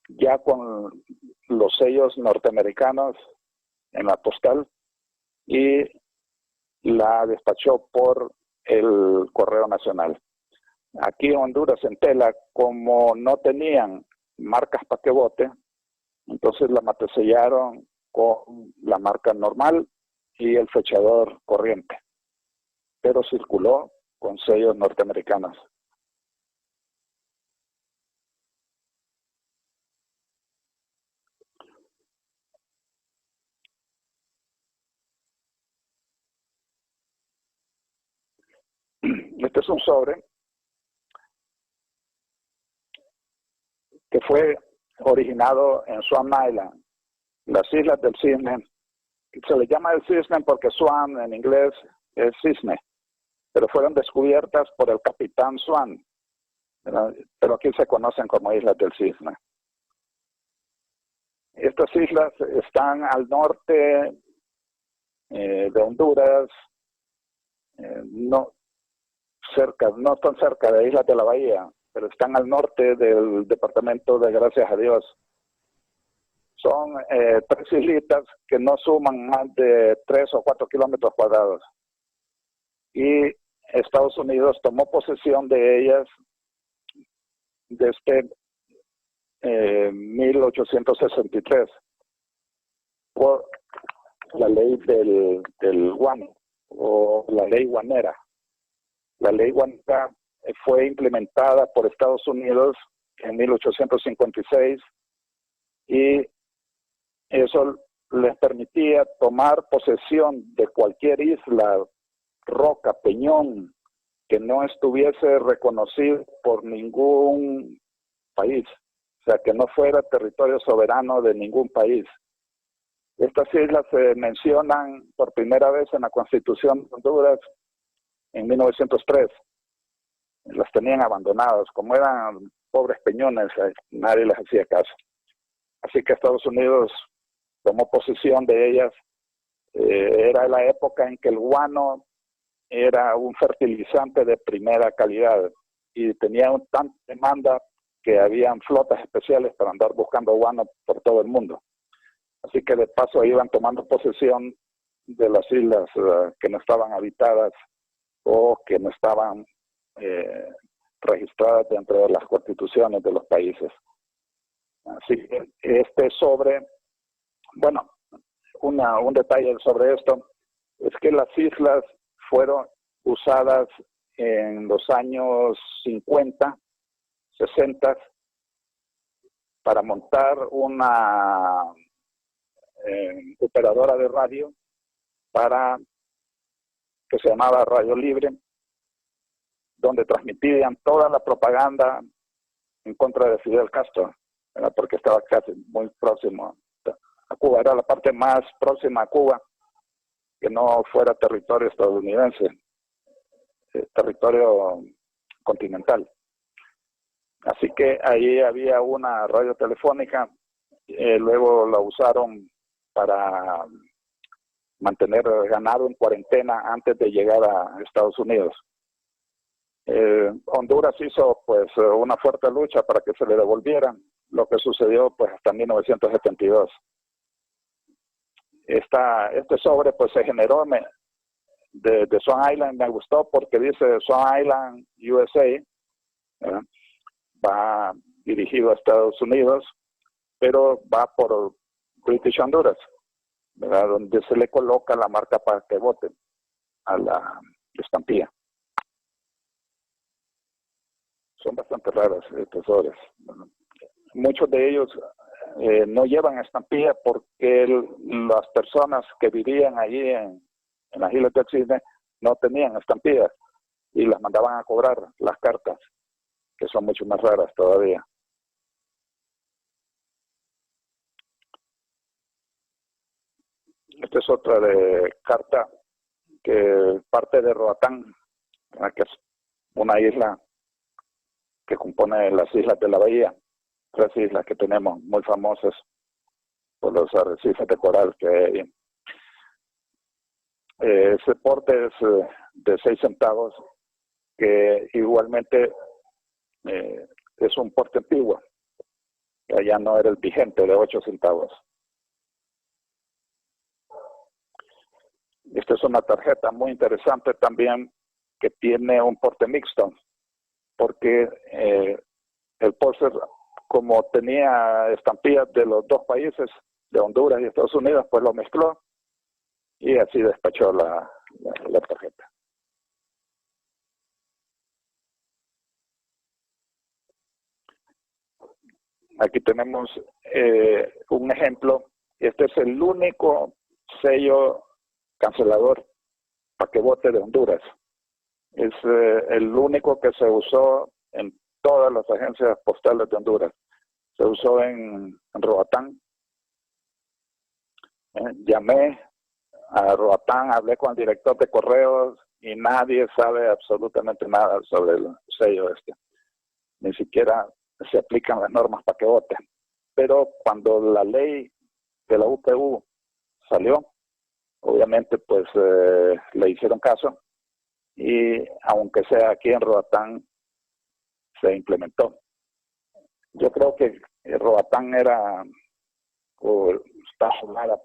ya con los sellos norteamericanos en la postal y la despachó por el Correo Nacional. Aquí en Honduras, en Tela, como no tenían marcas paquebote, entonces la matasellaron con la marca normal y el fechador corriente, pero circuló con sellos norteamericanos. Este es un sobre que fue originado en Swan Island, las Islas del Cisne. Se le llama el cisne porque Swan en inglés es cisne, pero fueron descubiertas por el capitán Swan, ¿verdad? Pero aquí se conocen como Islas del Cisne. Estas islas están al norte de Honduras, no tan cerca de Islas de la Bahía, pero están al norte del departamento de Gracias a Dios. Son 3 islitas que no suman más de 3 o 4 kilómetros cuadrados. Y Estados Unidos tomó posesión de ellas desde 1863 por la ley del guano o la ley guanera. La ley guanera fue implementada por Estados Unidos en 1856 y eso les permitía tomar posesión de cualquier isla, roca, peñón, que no estuviese reconocido por ningún país, o sea, que no fuera territorio soberano de ningún país. Estas islas se mencionan por primera vez en la Constitución de Honduras en 1903. Las tenían abandonadas, como eran pobres peñones, nadie les hacía caso. Así que Estados Unidos tomó posesión de ellas. Era la época en que el guano era un fertilizante de primera calidad y tenía tanta demanda que habían flotas especiales para andar buscando guano por todo el mundo. Así que de paso iban tomando posesión de las islas que no estaban habitadas o que no estaban registradas dentro de las constituciones de los países. Así que este sobre, bueno, un detalle sobre esto es que las islas fueron usadas en los años 50, 60 para montar una operadora de radio que se llamaba Radio Libre, donde transmitían toda la propaganda en contra de Fidel Castro, ¿verdad? Porque estaba casi muy próximo a Cuba, era la parte más próxima a Cuba que no fuera territorio estadounidense, territorio continental. Así que ahí había una radio telefónica, luego la usaron para mantener ganado en cuarentena antes de llegar a Estados Unidos. Honduras hizo pues una fuerte lucha para que se le devolvieran, lo que sucedió pues hasta 1972. Este sobre pues se generó de Swan Island, me gustó porque dice Swan Island, USA, va dirigido a Estados Unidos, pero va por British Honduras, ¿verdad? Donde se le coloca la marca para que voten a la estampilla. Son bastante raras estas obras. Muchos de ellos no llevan estampilla porque las personas que vivían allí en las Islas del Cisne no tenían estampillas y las mandaban a cobrar las cartas, que son mucho más raras todavía. Esta es otra de carta que parte de Roatán, que es una isla que compone las islas de la bahía, 3 islas que tenemos muy famosas por los arrecifes de coral que hay ahí. Ese porte es de 6 centavos, que igualmente es un porte antiguo, que allá no era el vigente de 8 centavos. Esta es una tarjeta muy interesante también, que tiene un porte mixto, porque el póster, como tenía estampillas de los 2 países, de Honduras y Estados Unidos, pues lo mezcló y así despachó la tarjeta. Aquí tenemos un ejemplo. Este es el único sello cancelador paquebote de Honduras. Es el único que se usó en todas las agencias postales de Honduras. Se usó en Roatán. Llamé a Roatán, hablé con el director de correos y nadie sabe absolutamente nada sobre el sello este. Ni siquiera se aplican las normas paquebote. Pero cuando la ley de la UPU salió, obviamente pues le hicieron caso y aunque sea aquí en Roatán se implementó. Yo creo que Roatán está poblada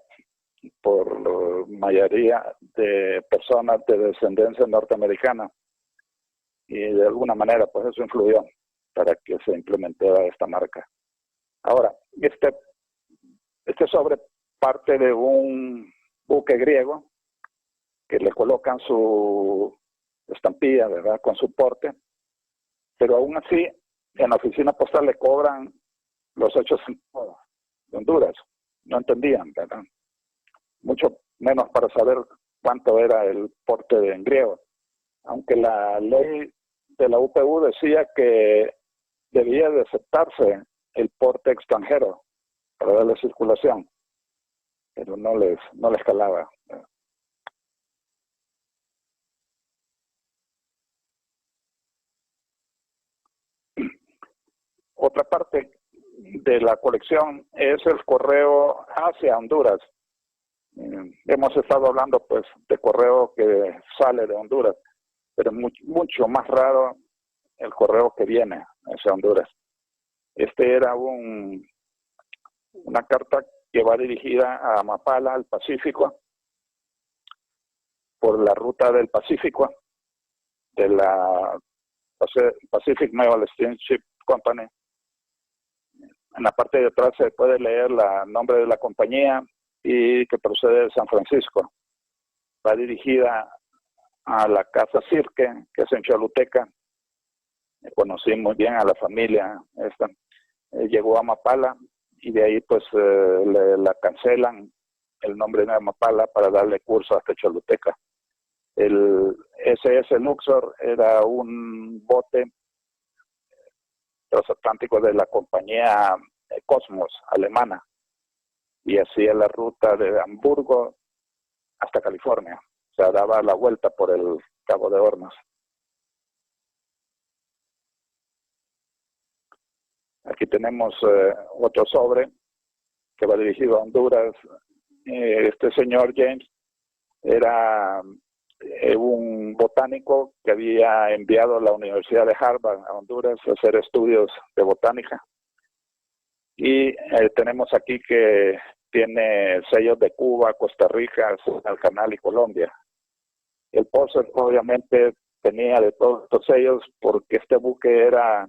por la mayoría de personas de descendencia norteamericana y de alguna manera pues eso influyó para que se implementara esta marca. Ahora, este sobre parte de un buque griego que le colocan su estampilla, ¿verdad?, con su porte, pero aún así en la oficina postal le cobran los 8 centavos de Honduras. No entendían, ¿verdad? Mucho menos para saber cuánto era el porte en griego. Aunque la ley de la UPU decía que debía de aceptarse el porte extranjero para darle circulación, pero no les calaba. Otra parte de la colección es el correo hacia Honduras. Hemos estado hablando pues de correo que sale de Honduras, pero es mucho más raro el correo que viene hacia Honduras. Este era una carta que va dirigida a Mapala, al Pacífico, por la ruta del Pacífico, de la Pacific Naval Steamship Company. En la parte de atrás se puede leer el nombre de la compañía y que procede de San Francisco. Va dirigida a la Casa Cirque, que es en Choluteca. Conocí muy bien a la familia esta. Llegó a Mapala y de ahí pues la cancelan el nombre de Mapala para darle curso hasta Choluteca. El SS Luxor era un bote transatlántico de la compañía Cosmos alemana y hacía la ruta de Hamburgo hasta California. O sea, daba la vuelta por el Cabo de Hornos. Aquí tenemos otro sobre que va dirigido a Honduras. Este señor James era un botánico que había enviado a la Universidad de Harvard a Honduras a hacer estudios de botánica. Y tenemos aquí que tiene sellos de Cuba, Costa Rica, el Canal y Colombia. El póster obviamente tenía de todos estos sellos porque este buque era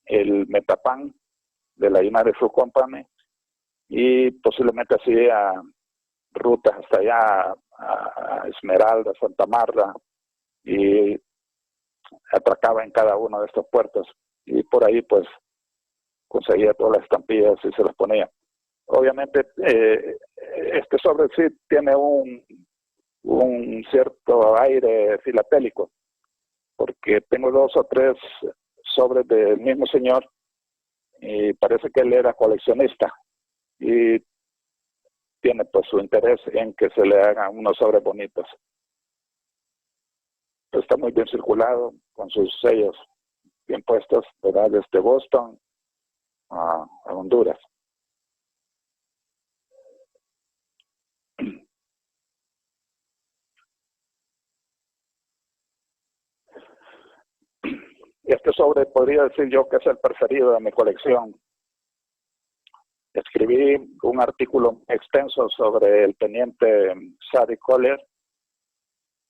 el Metapan de la United Fruit Company y posiblemente hacía rutas hasta allá a Esmeralda, Santa Marta, y atracaba en cada uno de estos puertos, y por ahí pues conseguía todas las estampillas y se las ponía. Obviamente este sobre sí tiene un cierto aire filatélico, porque tengo 2 o 3 sobres del mismo señor y parece que él era coleccionista y tiene pues su interés en que se le hagan unos sobres bonitos. Está muy bien circulado, con sus sellos bien puestos, ¿verdad? Desde Boston a Honduras. Este sobre podría decir yo que es el preferido de mi colección. Escribí un artículo extenso sobre el teniente Sadie Collier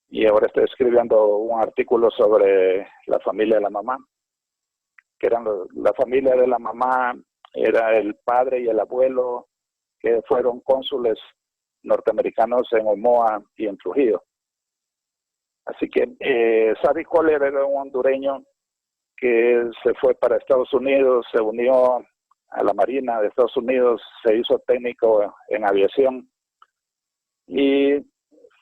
y ahora estoy escribiendo un artículo sobre la familia de la mamá, que eran la familia de la mamá, era el padre y el abuelo que fueron cónsules norteamericanos en Omoa y en Trujillo. Así que Sadie Collier era un hondureño que se fue para Estados Unidos, se unió a la Marina de Estados Unidos, se hizo técnico en aviación y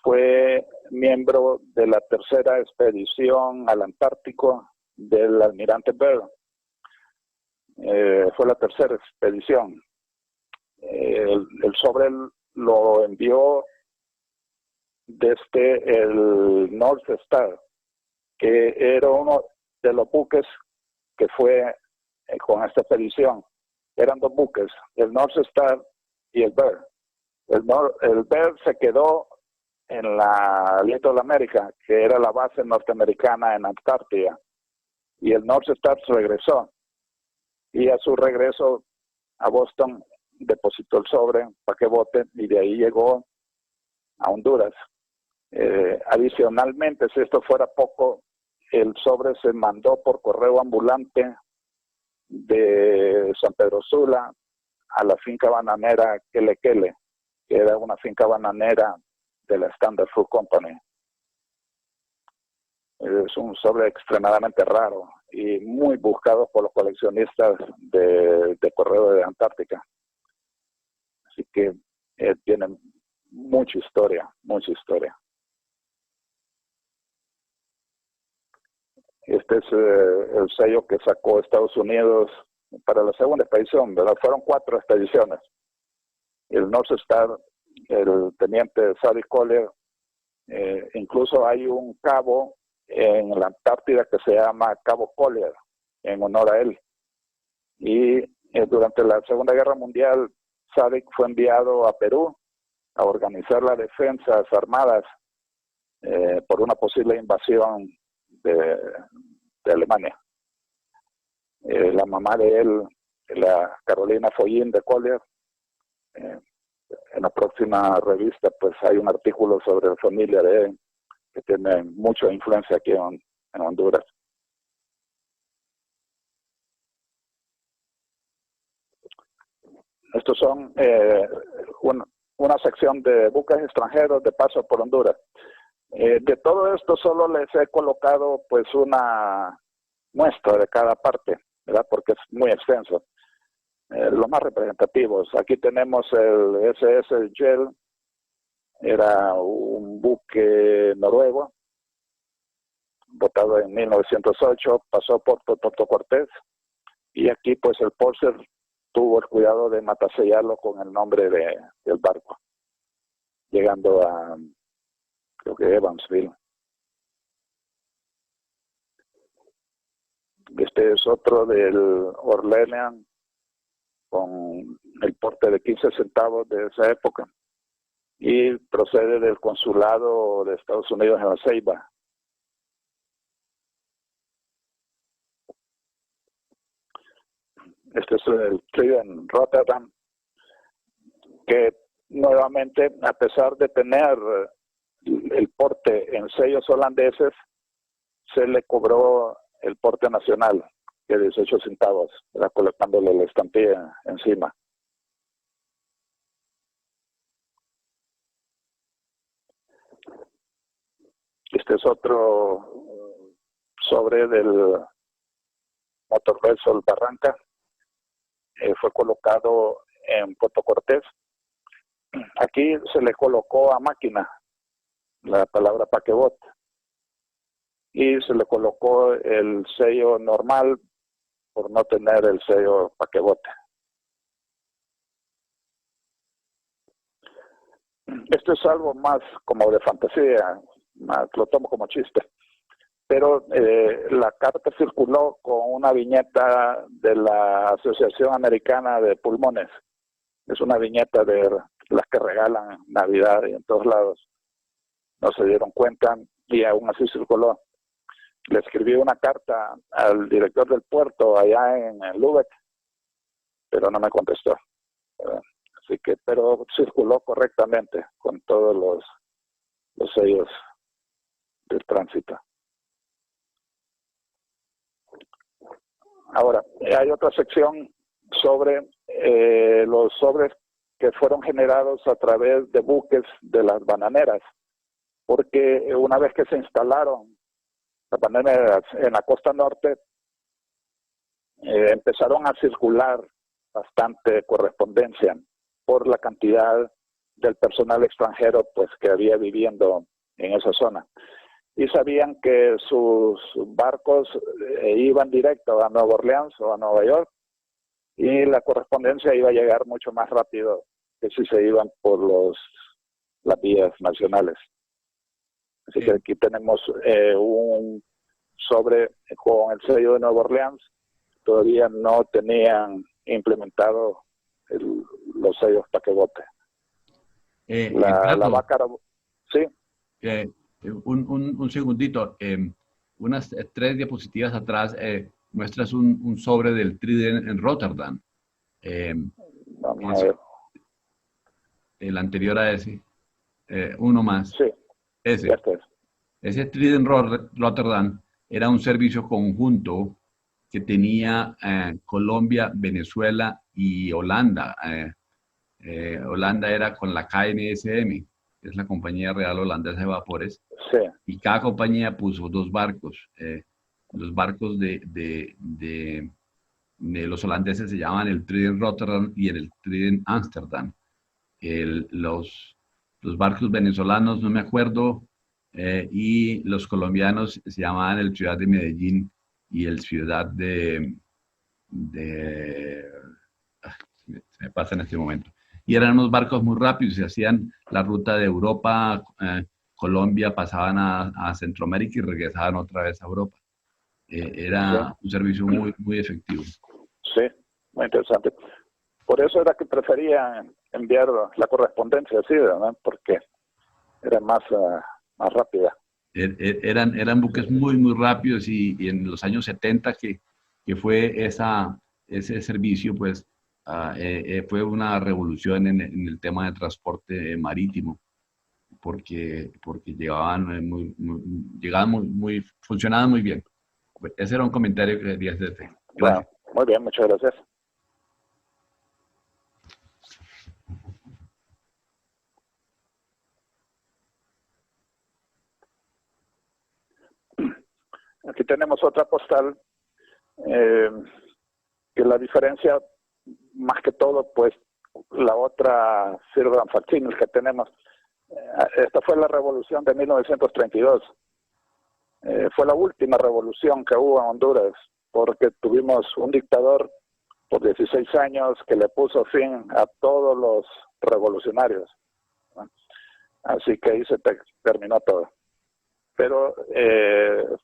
fue miembro de la tercera expedición al Antártico del almirante Byrd. Fue la tercera expedición. El sobre lo envió desde el North Star, que era uno de los buques que fue con esta expedición. Eran 2 buques, el North Star y el Byrd. El Byrd se quedó en la Little America, que era la base norteamericana en Antártida, y el North Star regresó, y a su regreso a Boston depositó el sobre paquebote y de ahí llegó a Honduras. Adicionalmente, si esto fuera poco, el sobre se mandó por correo ambulante de San Pedro Sula a la finca bananera Quele Quele, que era una finca bananera de la Standard Fruit Company. Es un sobre extremadamente raro y muy buscado por los coleccionistas de correo de Antártica. Así que tiene mucha historia, mucha historia. Este es el sello que sacó Estados Unidos para la segunda expedición, ¿verdad? Fueron 4 expediciones. El North Star, el teniente Sadie Collier, incluso hay un cabo en la Antártida que se llama Cabo Collier, en honor a él. Y durante la Segunda Guerra Mundial, Sadie fue enviado a Perú a organizar las defensas armadas por una posible invasión de Alemania. La mamá de él, la Carolina Follín de Collier, en la próxima revista pues hay un artículo sobre la familia de él que tiene mucha influencia aquí en Honduras. Estos son una sección de buques extranjeros de paso por Honduras. De todo esto solo les he colocado pues una muestra de cada parte, ¿verdad? Porque es muy extenso. Los más representativos. Aquí tenemos el SS Gel, era un buque noruego, botado en 1908, pasó por Puerto Cortés, y aquí pues el Purser tuvo el cuidado de matasellarlo con el nombre del barco, llegando a, creo que Evansville. Este es otro del Orleans, con el porte de 15 centavos de esa época, y procede del consulado de Estados Unidos en La Ceiba. Este es el Trident Rotterdam, que nuevamente, a pesar de tener el porte en sellos holandeses, se le cobró el porte nacional de 18 centavos, colectándole la estampilla encima. Este es otro sobre del Motor Vessel Barranca. Fue colocado en Puerto Cortés. Aquí se le colocó a máquina la palabra paquebot y se le colocó el sello normal por no tener el sello paquebote. Esto es algo más como de fantasía, más, lo tomo como chiste, pero la carta circuló con una viñeta de la Asociación Americana de Pulmones. Es una viñeta de las que regalan en Navidad y en todos lados. No se dieron cuenta y aún así circuló. Le escribí una carta al director del puerto allá en Lübeck, pero no me contestó. Así que, pero circuló correctamente con todos los sellos del tránsito. Ahora, hay otra sección sobre los sobres que fueron generados a través de buques de las bananeras, porque una vez que se instalaron las bananeras en la costa norte, empezaron a circular bastante correspondencia por la cantidad del personal extranjero pues que había viviendo en esa zona. Y sabían que sus barcos iban directo a Nueva Orleans o a Nueva York y la correspondencia iba a llegar mucho más rápido que si se iban por las vías nacionales. Así que aquí tenemos un sobre con el sello de Nueva Orleans. Todavía no tenían implementado los sellos paquebote. La Bácara, sí. Un segundito. Unas 3 diapositivas atrás muestras un sobre del Trident en Rotterdam. Vamos a ver. El anterior a ese. Uno más. Sí. Ese. Ese Trident Rotterdam era un servicio conjunto que tenía Colombia, Venezuela y Holanda. Holanda era con la KNSM, que es la Compañía Real Holandesa de Vapores. Sí. Y cada compañía puso 2 barcos. Los barcos de los holandeses se llamaban el Trident Rotterdam y el Trident Amsterdam. Los barcos venezolanos, no me acuerdo, y los colombianos se llamaban el Ciudad de Medellín y el Ciudad se me pasa en este momento. Y eran unos barcos muy rápidos, se hacían la ruta de Europa, Colombia, pasaban a Centroamérica y regresaban otra vez a Europa. Era un servicio muy, muy efectivo. Sí, muy interesante. Por eso era que prefería enviar la correspondencia así, ¿verdad? Porque era más rápida. Eran buques muy, muy rápidos y en los años 70 que fue ese servicio, pues fue una revolución en el tema de transporte marítimo, porque llegaban funcionaban muy bien. Ese era un comentario que quería hacerte. Gracias. Bueno, muy bien, muchas gracias. Aquí tenemos otra postal, que la diferencia, más que todo, pues la otra Sirvan Facsímil que tenemos. Esta fue la revolución de 1932. Fue la última revolución que hubo en Honduras, porque tuvimos un dictador por 16 años que le puso fin a todos los revolucionarios. Así que ahí se terminó todo. Pero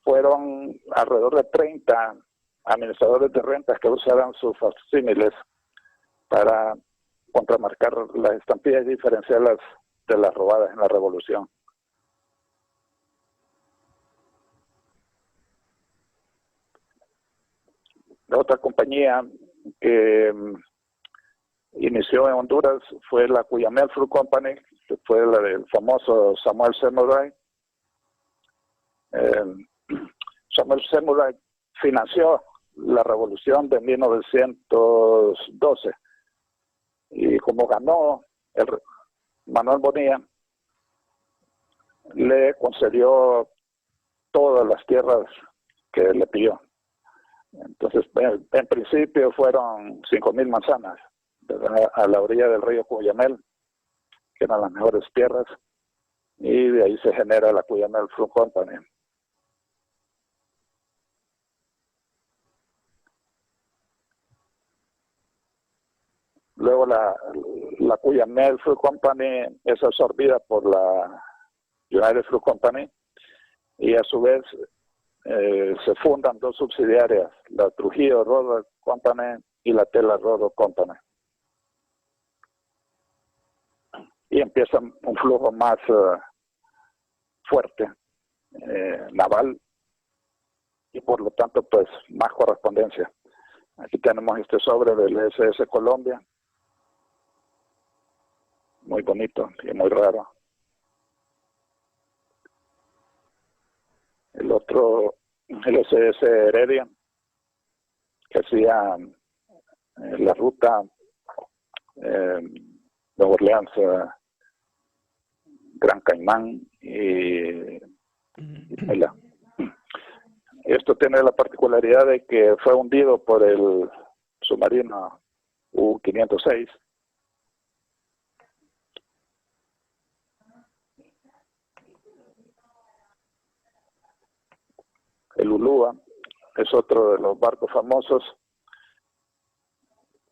fueron alrededor de 30 administradores de rentas que usaron sus facsímiles para contramarcar las estampillas y diferenciarlas de las robadas en la revolución. La otra compañía que inició en Honduras fue la Cuyamel Fruit Company, que fue la del famoso Samuel Semmelweis. Samuel Semmelweis financió la revolución de 1912 y como ganó Manuel Bonilla, le concedió todas las tierras que le pidió. Entonces, en principio fueron 5,000 manzanas, ¿verdad?, a la orilla del río Cuyamel, que eran las mejores tierras, y de ahí se genera la Cuyamel Fruit Company. Luego la Cuyamel Fruit Company es absorbida por la United Fruit Company, y a su vez se fundan dos subsidiarias, la Trujillo Rubber Company y la Tela Rubber Company. Y empieza un flujo más fuerte, naval, y por lo tanto pues más correspondencia. Aquí tenemos este sobre del SS Colombia, muy bonito y muy raro. El otro, el SS Heredia, que hacía la ruta Nueva Orleans, Gran Caimán y Mela. Esto tiene la particularidad de que fue hundido por el submarino U-506. El Ulúa es otro de los barcos famosos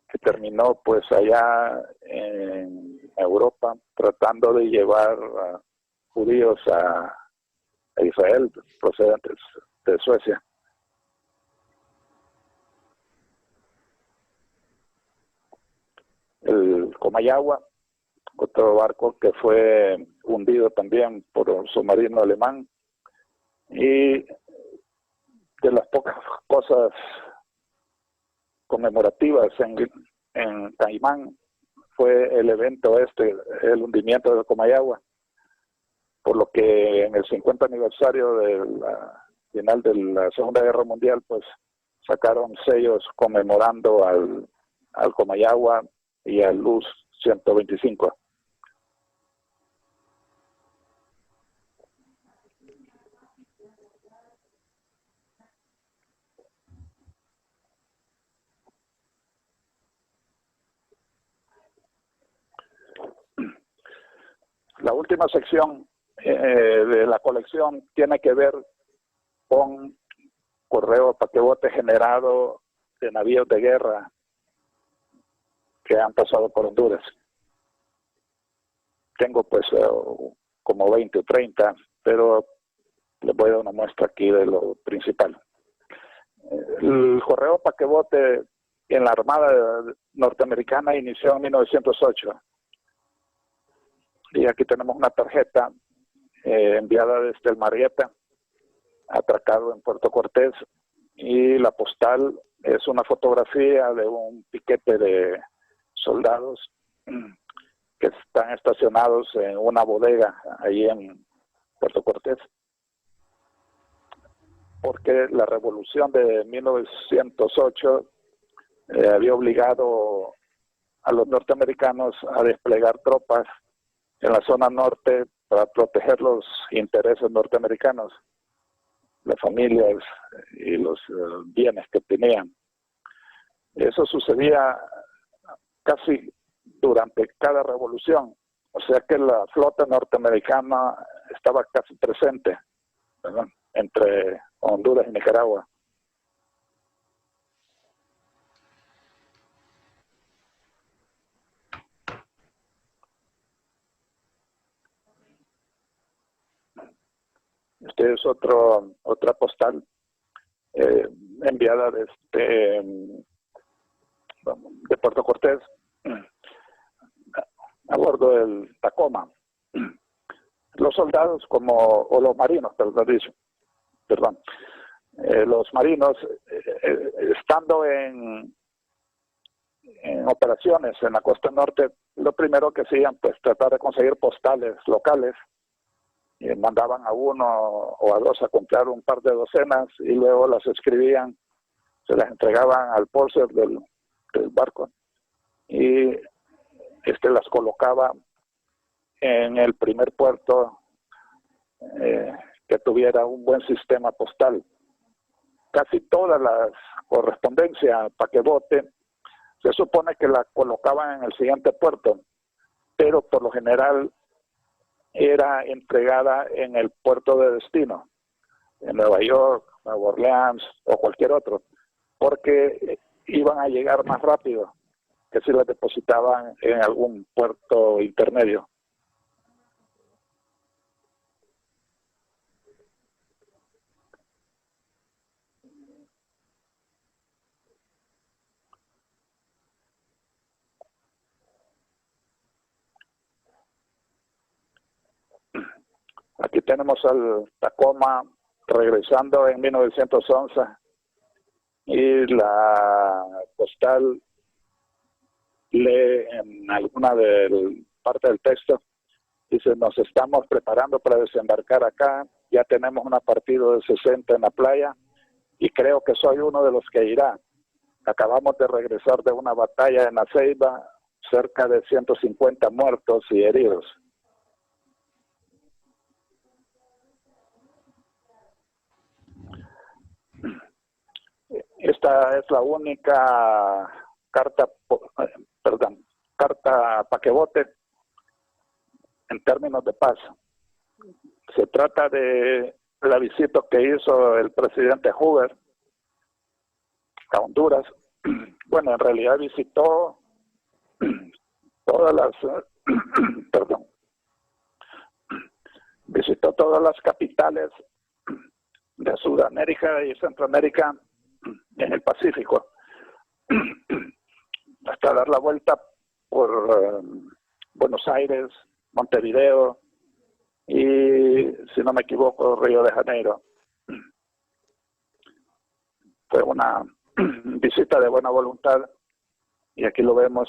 que terminó pues allá en Europa tratando de llevar a judíos a Israel procedentes de Suecia. El Comayagua, otro barco que fue hundido también por un submarino alemán, y de las pocas cosas conmemorativas en Caimán fue el evento el hundimiento del Comayagua, por lo que en el 50 aniversario de la final de la Segunda Guerra Mundial pues sacaron sellos conmemorando al Comayagua y al Luz 125. La última sección de la colección tiene que ver con correo paquebote generado de navíos de guerra que han pasado por Honduras. Tengo pues como 20 o 30, pero les voy a dar una muestra aquí de lo principal. El correo paquebote en la Armada norteamericana inició en 1908. Y aquí tenemos una tarjeta enviada desde el Marietta, atracado en Puerto Cortés, y la postal es una fotografía de un piquete de soldados que están estacionados en una bodega ahí en Puerto Cortés, porque la revolución de 1908 había obligado a los norteamericanos a desplegar tropas en la zona norte para proteger los intereses norteamericanos, las familias y los bienes que tenían. Eso sucedía casi durante cada revolución, o sea que la flota norteamericana estaba casi presente, ¿verdad?, entre Honduras y Nicaragua. Este es otra postal enviada de Puerto Cortés a bordo del Tacoma. Los soldados o los marinos, los marinos estando en operaciones en la costa norte, lo primero que hacían pues tratar de conseguir postales locales. Y mandaban a uno o a dos a comprar un par de docenas y luego las escribían, se las entregaban al purser del barco y las colocaba en el primer puerto que tuviera un buen sistema postal. Casi todas las correspondencias paquebote se supone que la colocaban en el siguiente puerto, pero por lo general era entregada en el puerto de destino, en Nueva York, Nueva Orleans o cualquier otro, porque iban a llegar más rápido que si las depositaban en algún puerto intermedio. Aquí tenemos al Tacoma regresando en 1911 y la postal lee en alguna parte del texto, dice: nos estamos preparando para desembarcar acá, ya tenemos una partida de 60 en la playa y creo que soy uno de los que irá. Acabamos de regresar de una batalla en la Ceiba, cerca de 150 muertos y heridos. Esta es la única carta paquebote en términos de paz. Se trata de la visita que hizo el presidente Hoover a Honduras. Bueno, en realidad visitó todas las visitó todas las capitales de Sudamérica y Centroamérica en el Pacífico, hasta dar la vuelta por Buenos Aires, Montevideo y, si no me equivoco, Río de Janeiro. Fue una visita de buena voluntad y aquí lo vemos,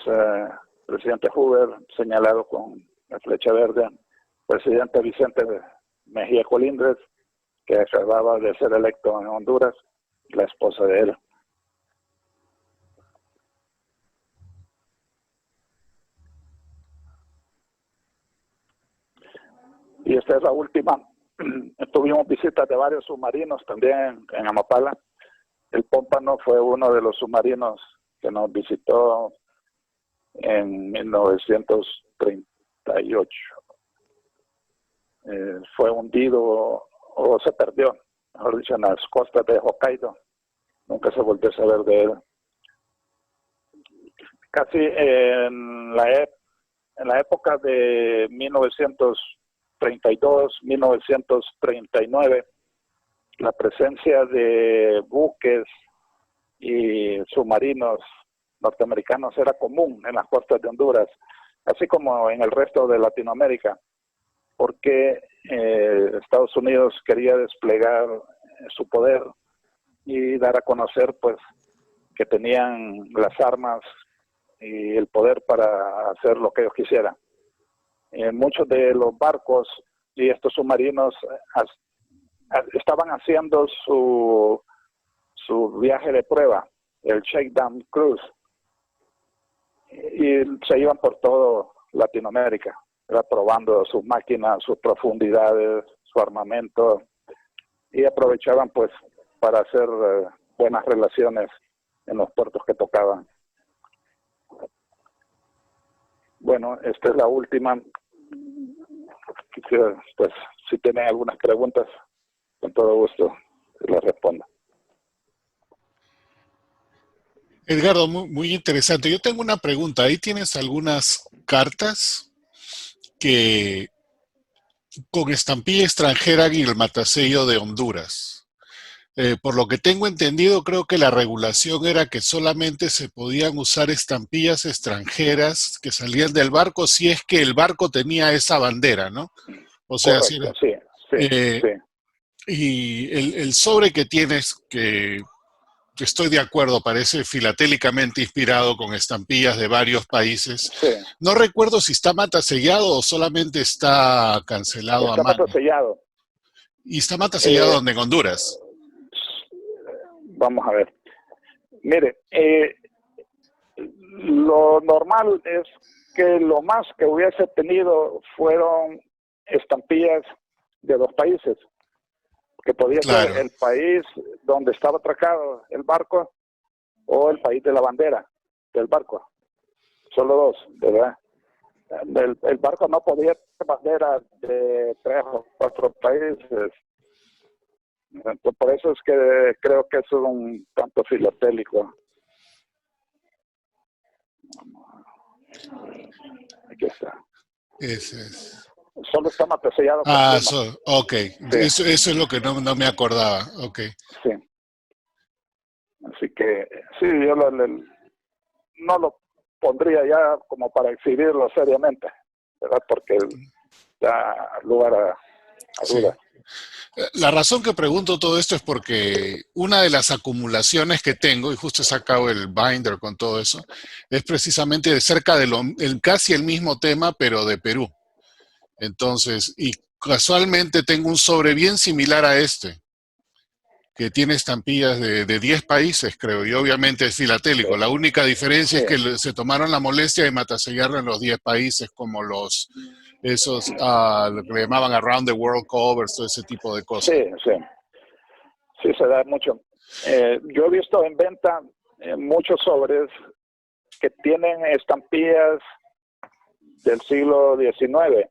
presidente Hoover señalado con la flecha verde, presidente Vicente Mejía Colindres, que acababa de ser electo en Honduras, la esposa de él. Y esta es la última. Tuvimos visitas de varios submarinos también en Amapala. El Pómpano fue uno de los submarinos que nos visitó en 1938. Fue hundido o se perdió, mejor dicho, en las costas de Hokkaido. Nunca se volvió a saber de él. Casi en la época de 1932, 1939, la presencia de buques y submarinos norteamericanos era común en las costas de Honduras, así como en el resto de Latinoamérica, porque Estados Unidos quería desplegar su poder y dar a conocer pues que tenían las armas y el poder para hacer lo que ellos quisieran. Muchos de los barcos y estos submarinos estaban haciendo su viaje de prueba, el Shakedown Cruise, y se iban por todo Latinoamérica, probando sus máquinas, sus profundidades, su armamento, y aprovechaban pues para hacer buenas relaciones en los puertos que tocaban. Bueno, esta es la última. Quisiera, pues, si tienen algunas preguntas, con todo gusto les respondo. Edgardo, muy interesante. Yo tengo una pregunta. Ahí tienes algunas cartas que con estampilla extranjera y el matasello de Honduras. Por lo que tengo entendido, creo que la regulación era que solamente se podían usar estampillas extranjeras que salían del barco si es que el barco tenía esa bandera, ¿no? O sea, correcto, sí. Sí. Y el sobre que tienes, que estoy de acuerdo, parece filatélicamente inspirado con estampillas de varios países. Sí. No recuerdo si está matasellado o solamente está cancelado a mano. Está matasellado. ¿Y está matasellado donde, en Honduras? Vamos a ver. Mire, lo normal es que lo más que hubiese tenido fueron estampillas de dos países, que podía Claro. ser el país donde estaba atracado el barco o el país de la bandera del barco. Solo dos, ¿verdad? El barco no podía tener bandera de 3 o 4 países. Entonces, por eso es que creo que es un tanto filatélico. Aquí está. Ese es. Solo está matasellado por Ah, encima. ok. Eso es lo que no me acordaba. Ok. Sí. Así que sí, yo no lo pondría ya como para exhibirlo seriamente, ¿verdad? Porque da lugar a Sí. dudas. La razón que pregunto todo esto es porque una de las acumulaciones que tengo, y justo he sacado el binder con todo eso, es precisamente de cerca de casi el mismo tema, pero de Perú. Entonces, y casualmente tengo un sobre bien similar a este, que tiene estampillas de 10 países, creo, y obviamente es filatélico. Sí. La única diferencia Sí. es que se tomaron la molestia de matasellarlo en los 10 países, como esos, lo que le llamaban Around the World Covers, todo ese tipo de cosas. Sí, sí. Sí, se da mucho. Yo he visto en venta muchos sobres que tienen estampillas del siglo XIX,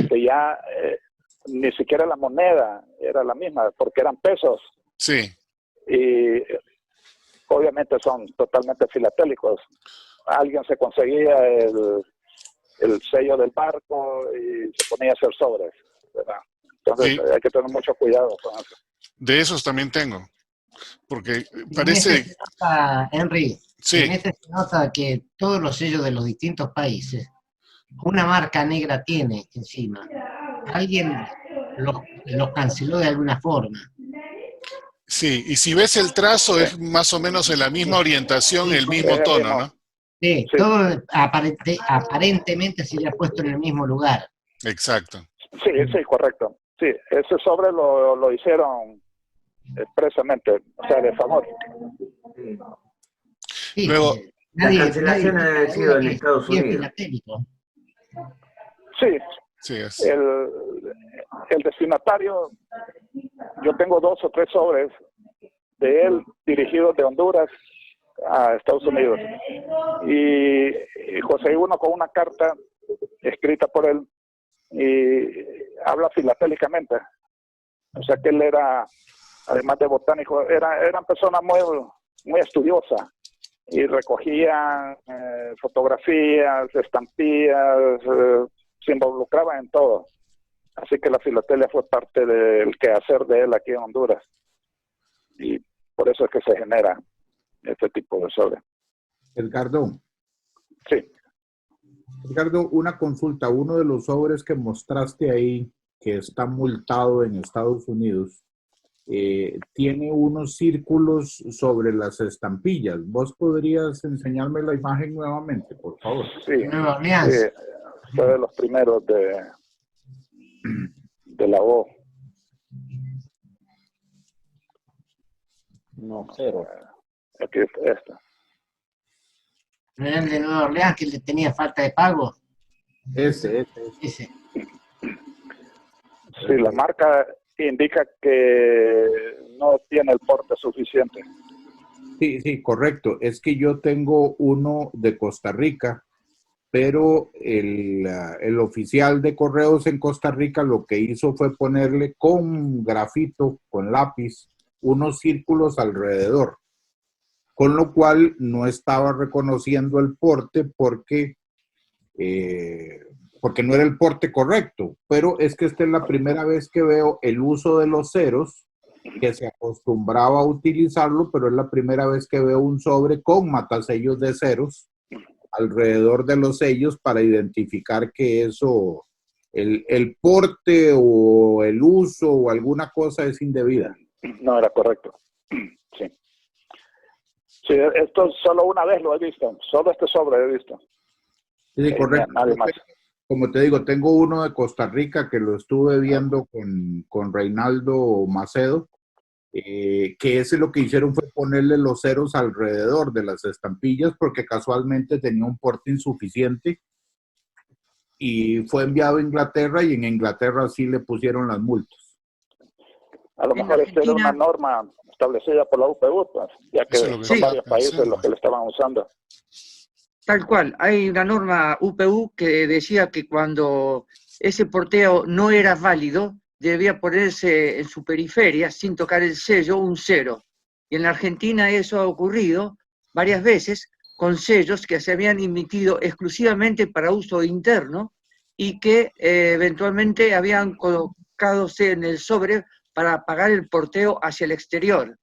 que ya ni siquiera la moneda era la misma, porque eran pesos. Sí, Y obviamente son totalmente filatélicos. Alguien se conseguía el sello del barco y se ponía a hacer sobres, ¿verdad? Entonces sí, hay que tener mucho cuidado con eso. de esos también tengo, porque En este parece, se nota, Henry, en sí, este se nota que todos los sellos de los distintos países, una marca negra tiene encima. Alguien los canceló de alguna forma. sí, y si ves el trazo es más o menos en la misma orientación, Sí, el Es mismo el tono, mismo. ¿no? sí, Sí, todo aparentemente se le ha puesto en el mismo lugar. Exacto. sí, sí, correcto. Sí, ese sobre lo hicieron expresamente, o sea, de favor. Sí, Luego, Las nadie cancelaciones tiene han la sido duda en que es Estados bien Unidos. filatélico. Sí, sí, el destinatario, yo tengo 2 o 3 sobres de él dirigidos de Honduras a Estados Unidos. Y conseguí uno con una carta escrita por él y habla filatélicamente. O sea que él era, además de botánico, eran personas muy estudiosas y recogían fotografías, estampillas, se involucraban en todo. Así que la filatelia fue parte del quehacer de él aquí en Honduras. Y por eso es que se genera este tipo de sobre. Edgardo, Sí, Edgardo, una consulta. Uno de los sobres que mostraste ahí, que está multado en Estados Unidos, tiene unos círculos sobre las estampillas. ¿Vos podrías enseñarme la imagen nuevamente, por favor? sí, Nueva sí, Orleans. fue de los primeros de la O. No, cero. Aquí está esta. ¿No era el de Nueva Orleans que le tenía falta de pago? Ese. Ese. Sí, la marca indica que no tiene el porte suficiente. Sí, correcto. Es que yo tengo uno de Costa Rica, pero el oficial de correos en Costa Rica lo que hizo fue ponerle con grafito, con lápiz, unos círculos alrededor, con lo cual no estaba reconociendo el porte porque no era el porte correcto. Pero es que esta es la primera vez que veo el uso de los ceros, que se acostumbraba a utilizarlo, pero es la primera vez que veo un sobre con matasellos de ceros alrededor de los sellos para identificar que eso, el porte o el uso o alguna cosa es indebida. No era correcto. Sí. Sí, esto solo una vez lo he visto. Solo este sobre he visto. Sí, correcto. Nadie más. Como te digo, tengo uno de Costa Rica que lo estuve viendo con Reinaldo Macedo, que ese lo que hicieron fue ponerle los ceros alrededor de las estampillas porque casualmente tenía un porte insuficiente y fue enviado a Inglaterra y en Inglaterra sí le pusieron las multas. A lo En mejor esta era una Argentina- norma establecida por la UPU, pues, ya que Eso es lo que son Sí. varios países pensé. los que lo estaban usando. Tal cual, hay una norma UPU que decía que cuando ese porteo no era válido, debía ponerse en su periferia, sin tocar el sello, un 0. Y en la Argentina eso ha ocurrido varias veces con sellos que se habían emitido exclusivamente para uso interno y que eventualmente habían colocado en el sobre para pagar el porteo hacia el exterior.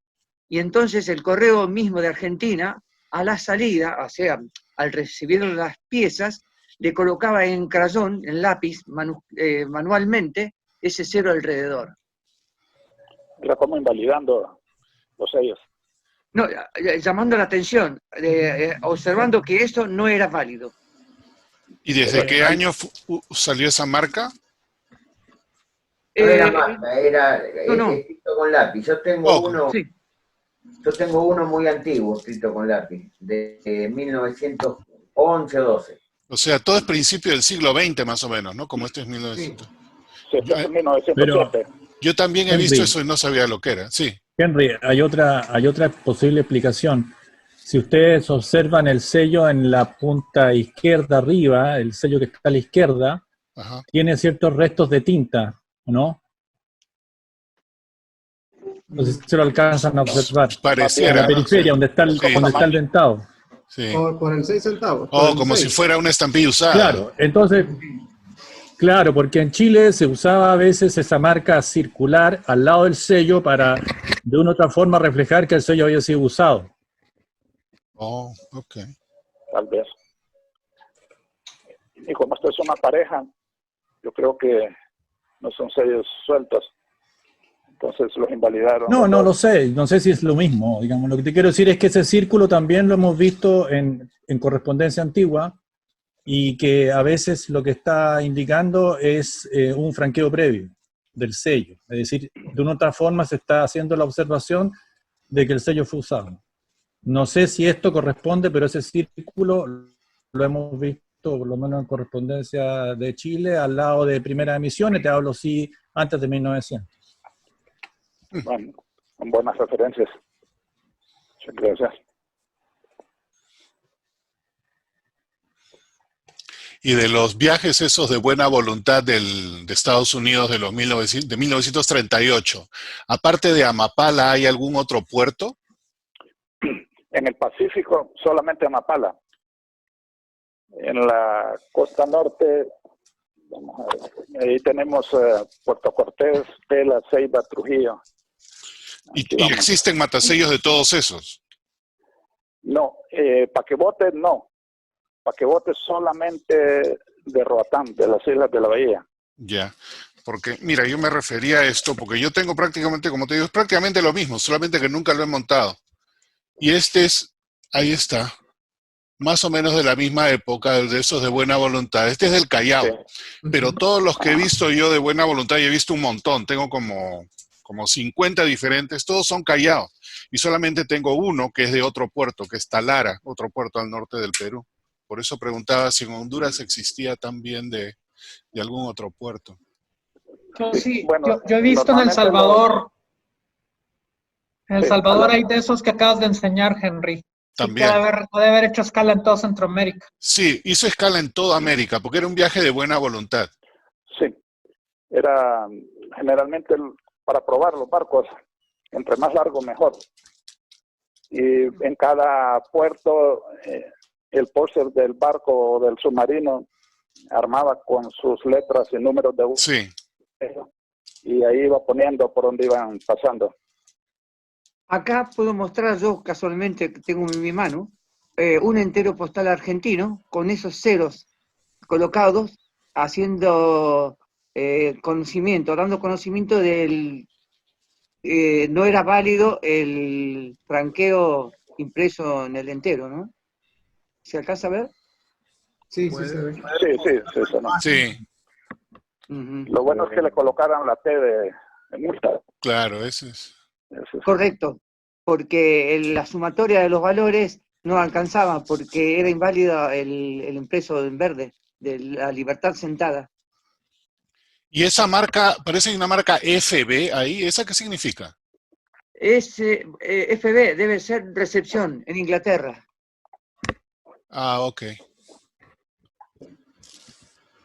Y entonces el correo mismo de Argentina, a la salida, o sea, al recibir las piezas, le colocaba en crayón, en lápiz, manualmente, ese 0 alrededor. Era como invalidando los sellos. No, llamando la atención, observando que esto no era válido. ¿Y desde qué año salió esa marca? No era Eh, marca, era no. escrito con lápiz. Yo tengo Oh, uno, Sí, yo tengo uno muy antiguo escrito con lápiz, de 1911 o 12. o sea, todo es principio del siglo XX más o menos, ¿no? Como este es 1900. Sí, esto es en 1907. Pero, Yo también he visto Henry, eso y no sabía lo que era. Sí. Henry, hay otra posible explicación. Si ustedes observan el sello en la punta izquierda arriba, el sello que está a la izquierda, Ajá. tiene ciertos restos de tinta, ¿no? No sé si se lo alcanzan a observar. En Pareciera. la periferia, donde está Sí. el dentado. Sí. Por el 6 centavos. por Oh, el como 6. si fuera una estampilla usada. Claro, entonces, claro, porque en Chile se usaba a veces esa marca circular al lado del sello para de una u otra forma reflejar que el sello había sido usado. Oh, ok. Tal vez. Y como esto es una pareja, yo creo que no son sellos sueltos. Entonces los invalidaron. No, los no dos. lo sé, no sé si es lo mismo. Digamos, lo que te quiero decir es que ese círculo también lo hemos visto en correspondencia antigua y que a veces lo que está indicando es un franqueo previo del sello. Es decir, de una u otra forma se está haciendo la observación de que el sello fue usado. No sé si esto corresponde, pero ese círculo lo hemos visto por lo menos en correspondencia de Chile al lado de primeras emisiones, te hablo sí antes de 1900. Bueno, con buenas referencias. Muchas gracias. Y de los viajes esos de buena voluntad de Estados Unidos de 1938, aparte de Amapala, ¿hay algún otro puerto? En el Pacífico, solamente Amapala. En la costa norte, vamos a ver, ahí tenemos Puerto Cortés, Tela, Ceiba, Trujillo. ¿Y vamos. existen matasellos de todos esos? No, paquebotes no. Paquebotes solamente de Roatán, de las Islas de la Bahía. Ya, porque mira, yo me refería a esto porque yo tengo prácticamente, como te digo, es prácticamente lo mismo, solamente que nunca lo he montado. Y este es, ahí está, más o menos de la misma época, de esos de buena voluntad. Este es del Callao, Sí. pero todos los que he visto yo de buena voluntad, y he visto un montón, tengo como 50 diferentes, todos son Callao. Y solamente tengo uno que es de otro puerto, que es Talara, otro puerto al norte del Perú. Por eso preguntaba si en Honduras existía también de algún otro puerto. Sí, Bueno, yo he visto en El normalmente Salvador, Sí, hay de esos que acabas de enseñar, Henry. Sí, También. puede haber hecho escala en toda Centroamérica. Sí, hizo escala en toda América, porque era un viaje de buena voluntad. Sí, era generalmente para probar los barcos, entre más largo mejor. Y en cada puerto, el purser del barco o del submarino armaba con sus letras y números de buque. Sí. Y ahí iba poniendo por donde iban pasando. Acá puedo mostrar yo, casualmente, que tengo en mi mano, un entero postal argentino con esos ceros colocados, haciendo conocimiento, dando conocimiento del... no era válido el franqueo impreso en el entero, ¿no? ¿Se alcanza a ver? Sí, sí, se ve. Sí, eso no. Sí, Lo bueno es que le colocaran la T de multa. claro, ese es. Eso es. Correcto, porque la sumatoria de los valores no alcanzaba, porque era inválida el impreso en verde, de la libertad sentada. Y esa marca, parece una marca FB ahí, ¿esa qué significa? FB debe ser recepción en Inglaterra. Ah, ok.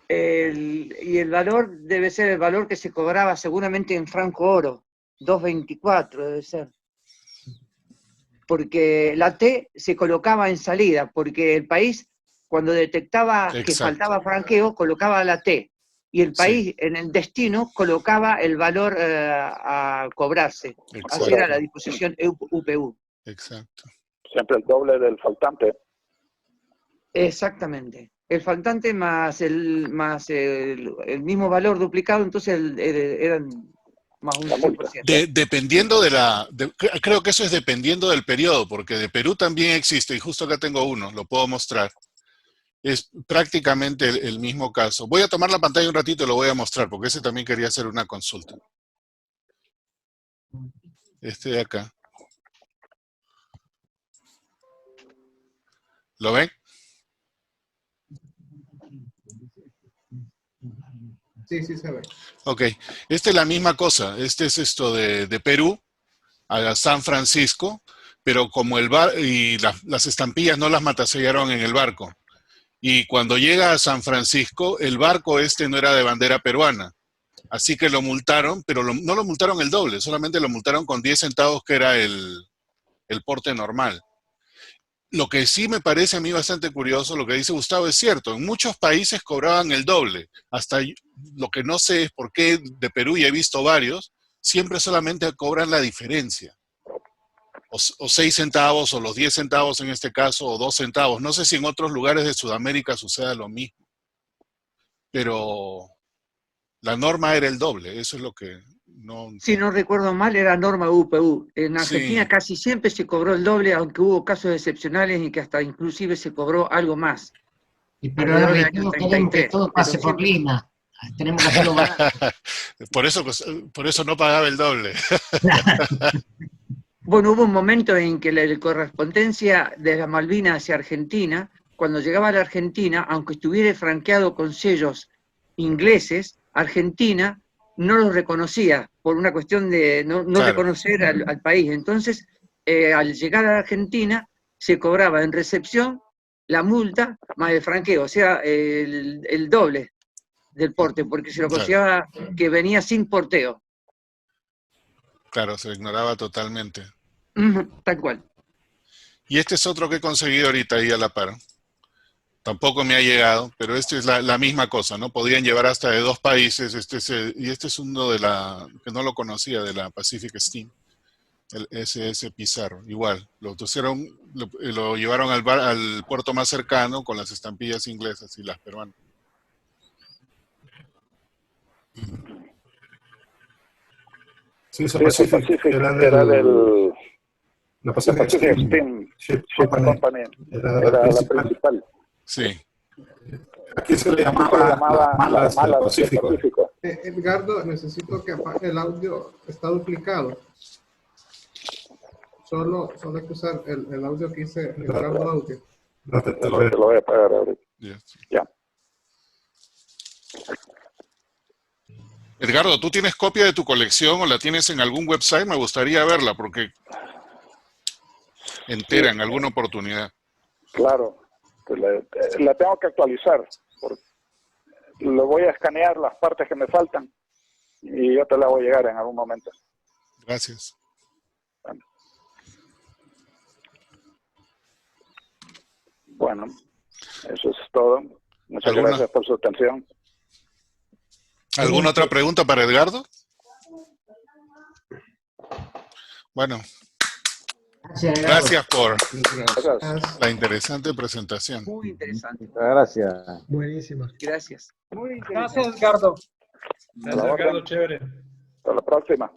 Y el valor debe ser el valor que se cobraba seguramente en franco oro, 2.24 debe ser. Porque la T se colocaba en salida, porque el país cuando detectaba que Exacto. faltaba franqueo, colocaba la T. Y el país en el destino colocaba el valor a cobrarse. Exacto. Así era la disposición UPU. Exacto. Siempre el doble del faltante. Exactamente. El faltante más el mismo valor duplicado, entonces eran más un 100%. Dependiendo creo que eso es dependiendo del periodo, porque de Perú también existe, y justo acá tengo uno, lo puedo mostrar. Es prácticamente el mismo caso. Voy a tomar la pantalla un ratito y lo voy a mostrar, porque ese también quería hacer una consulta. Este de acá. ¿Lo ven? Sí, sí se ve. Ok, esta es la misma cosa. Este es esto de Perú a San Francisco, pero como el bar y las estampillas no las matasellaron en el barco. Y cuando llega a San Francisco, el barco este no era de bandera peruana. Así que lo multaron, pero no lo multaron el doble, solamente lo multaron con 10 centavos, que era el porte normal. Lo que sí me parece a mí bastante curioso, lo que dice Gustavo es cierto, en muchos países cobraban el doble, hasta lo que no sé es por qué de Perú, y he visto varios, siempre solamente cobran la diferencia, o 6 centavos, o los 10 centavos en este caso, o 2 centavos, no sé si en otros lugares de Sudamérica suceda lo mismo, pero la norma era el doble, eso es lo que no... Si no recuerdo mal, era norma UPU. En Argentina Sí. casi siempre se cobró el doble, aunque hubo casos excepcionales en que hasta inclusive se cobró algo más. Pero Alrededor del Henry, año todos queremos que 33, todo pase pero por siempre- Lima. Tenemos que hacerlo barato. por eso no pagaba el doble. Bueno, hubo un momento en que la correspondencia de la Malvinas hacia Argentina, cuando llegaba a la Argentina, aunque estuviera franqueado con sellos ingleses, Argentina no los reconocía por una cuestión de no Claro. reconocer al país. Entonces, al llegar a Argentina, se cobraba en recepción la multa más el franqueo, o sea, el doble del porte, porque se lo Claro. consideraba que venía sin porteo. Claro, se ignoraba totalmente. Tal cual. Y este es otro que he conseguido ahorita ahí a la par. Tampoco me ha llegado, pero este es la misma cosa, ¿no? Podían llevar hasta de 2 países, y este es uno que no lo conocía, de la Pacific Steam, el SS Pizarro. Igual, lo llevaron al puerto más cercano con las estampillas inglesas y las peruanas. Sí, esa Sí, esa Pacific era del... La La Pacific Steam Ship Company era era la la principal. principal. Sí. Aquí se le Aquí se le llamaba las malas del Pacífico. Edgardo, necesito que apague el audio, está duplicado. Solo hay que usar el audio que hice, el grabo de audio. Te Lo voy a apagar ahorita. Ya. Edgardo, ¿tú tienes copia de tu colección o la tienes en algún website? Me gustaría verla, porque entera en alguna oportunidad. Claro, pues la tengo que actualizar. Lo voy a escanear las partes que me faltan y yo te la voy a llegar en algún momento. Gracias. Bueno, eso es todo. Muchas gracias por su atención. ¿Alguna otra pregunta para Edgardo? Bueno, gracias por la interesante presentación. Muy interesante. Gracias. Buenísima. Gracias. Muy Gracias, interesante. Edgardo. Gracias, Edgardo, chévere. Hasta la próxima.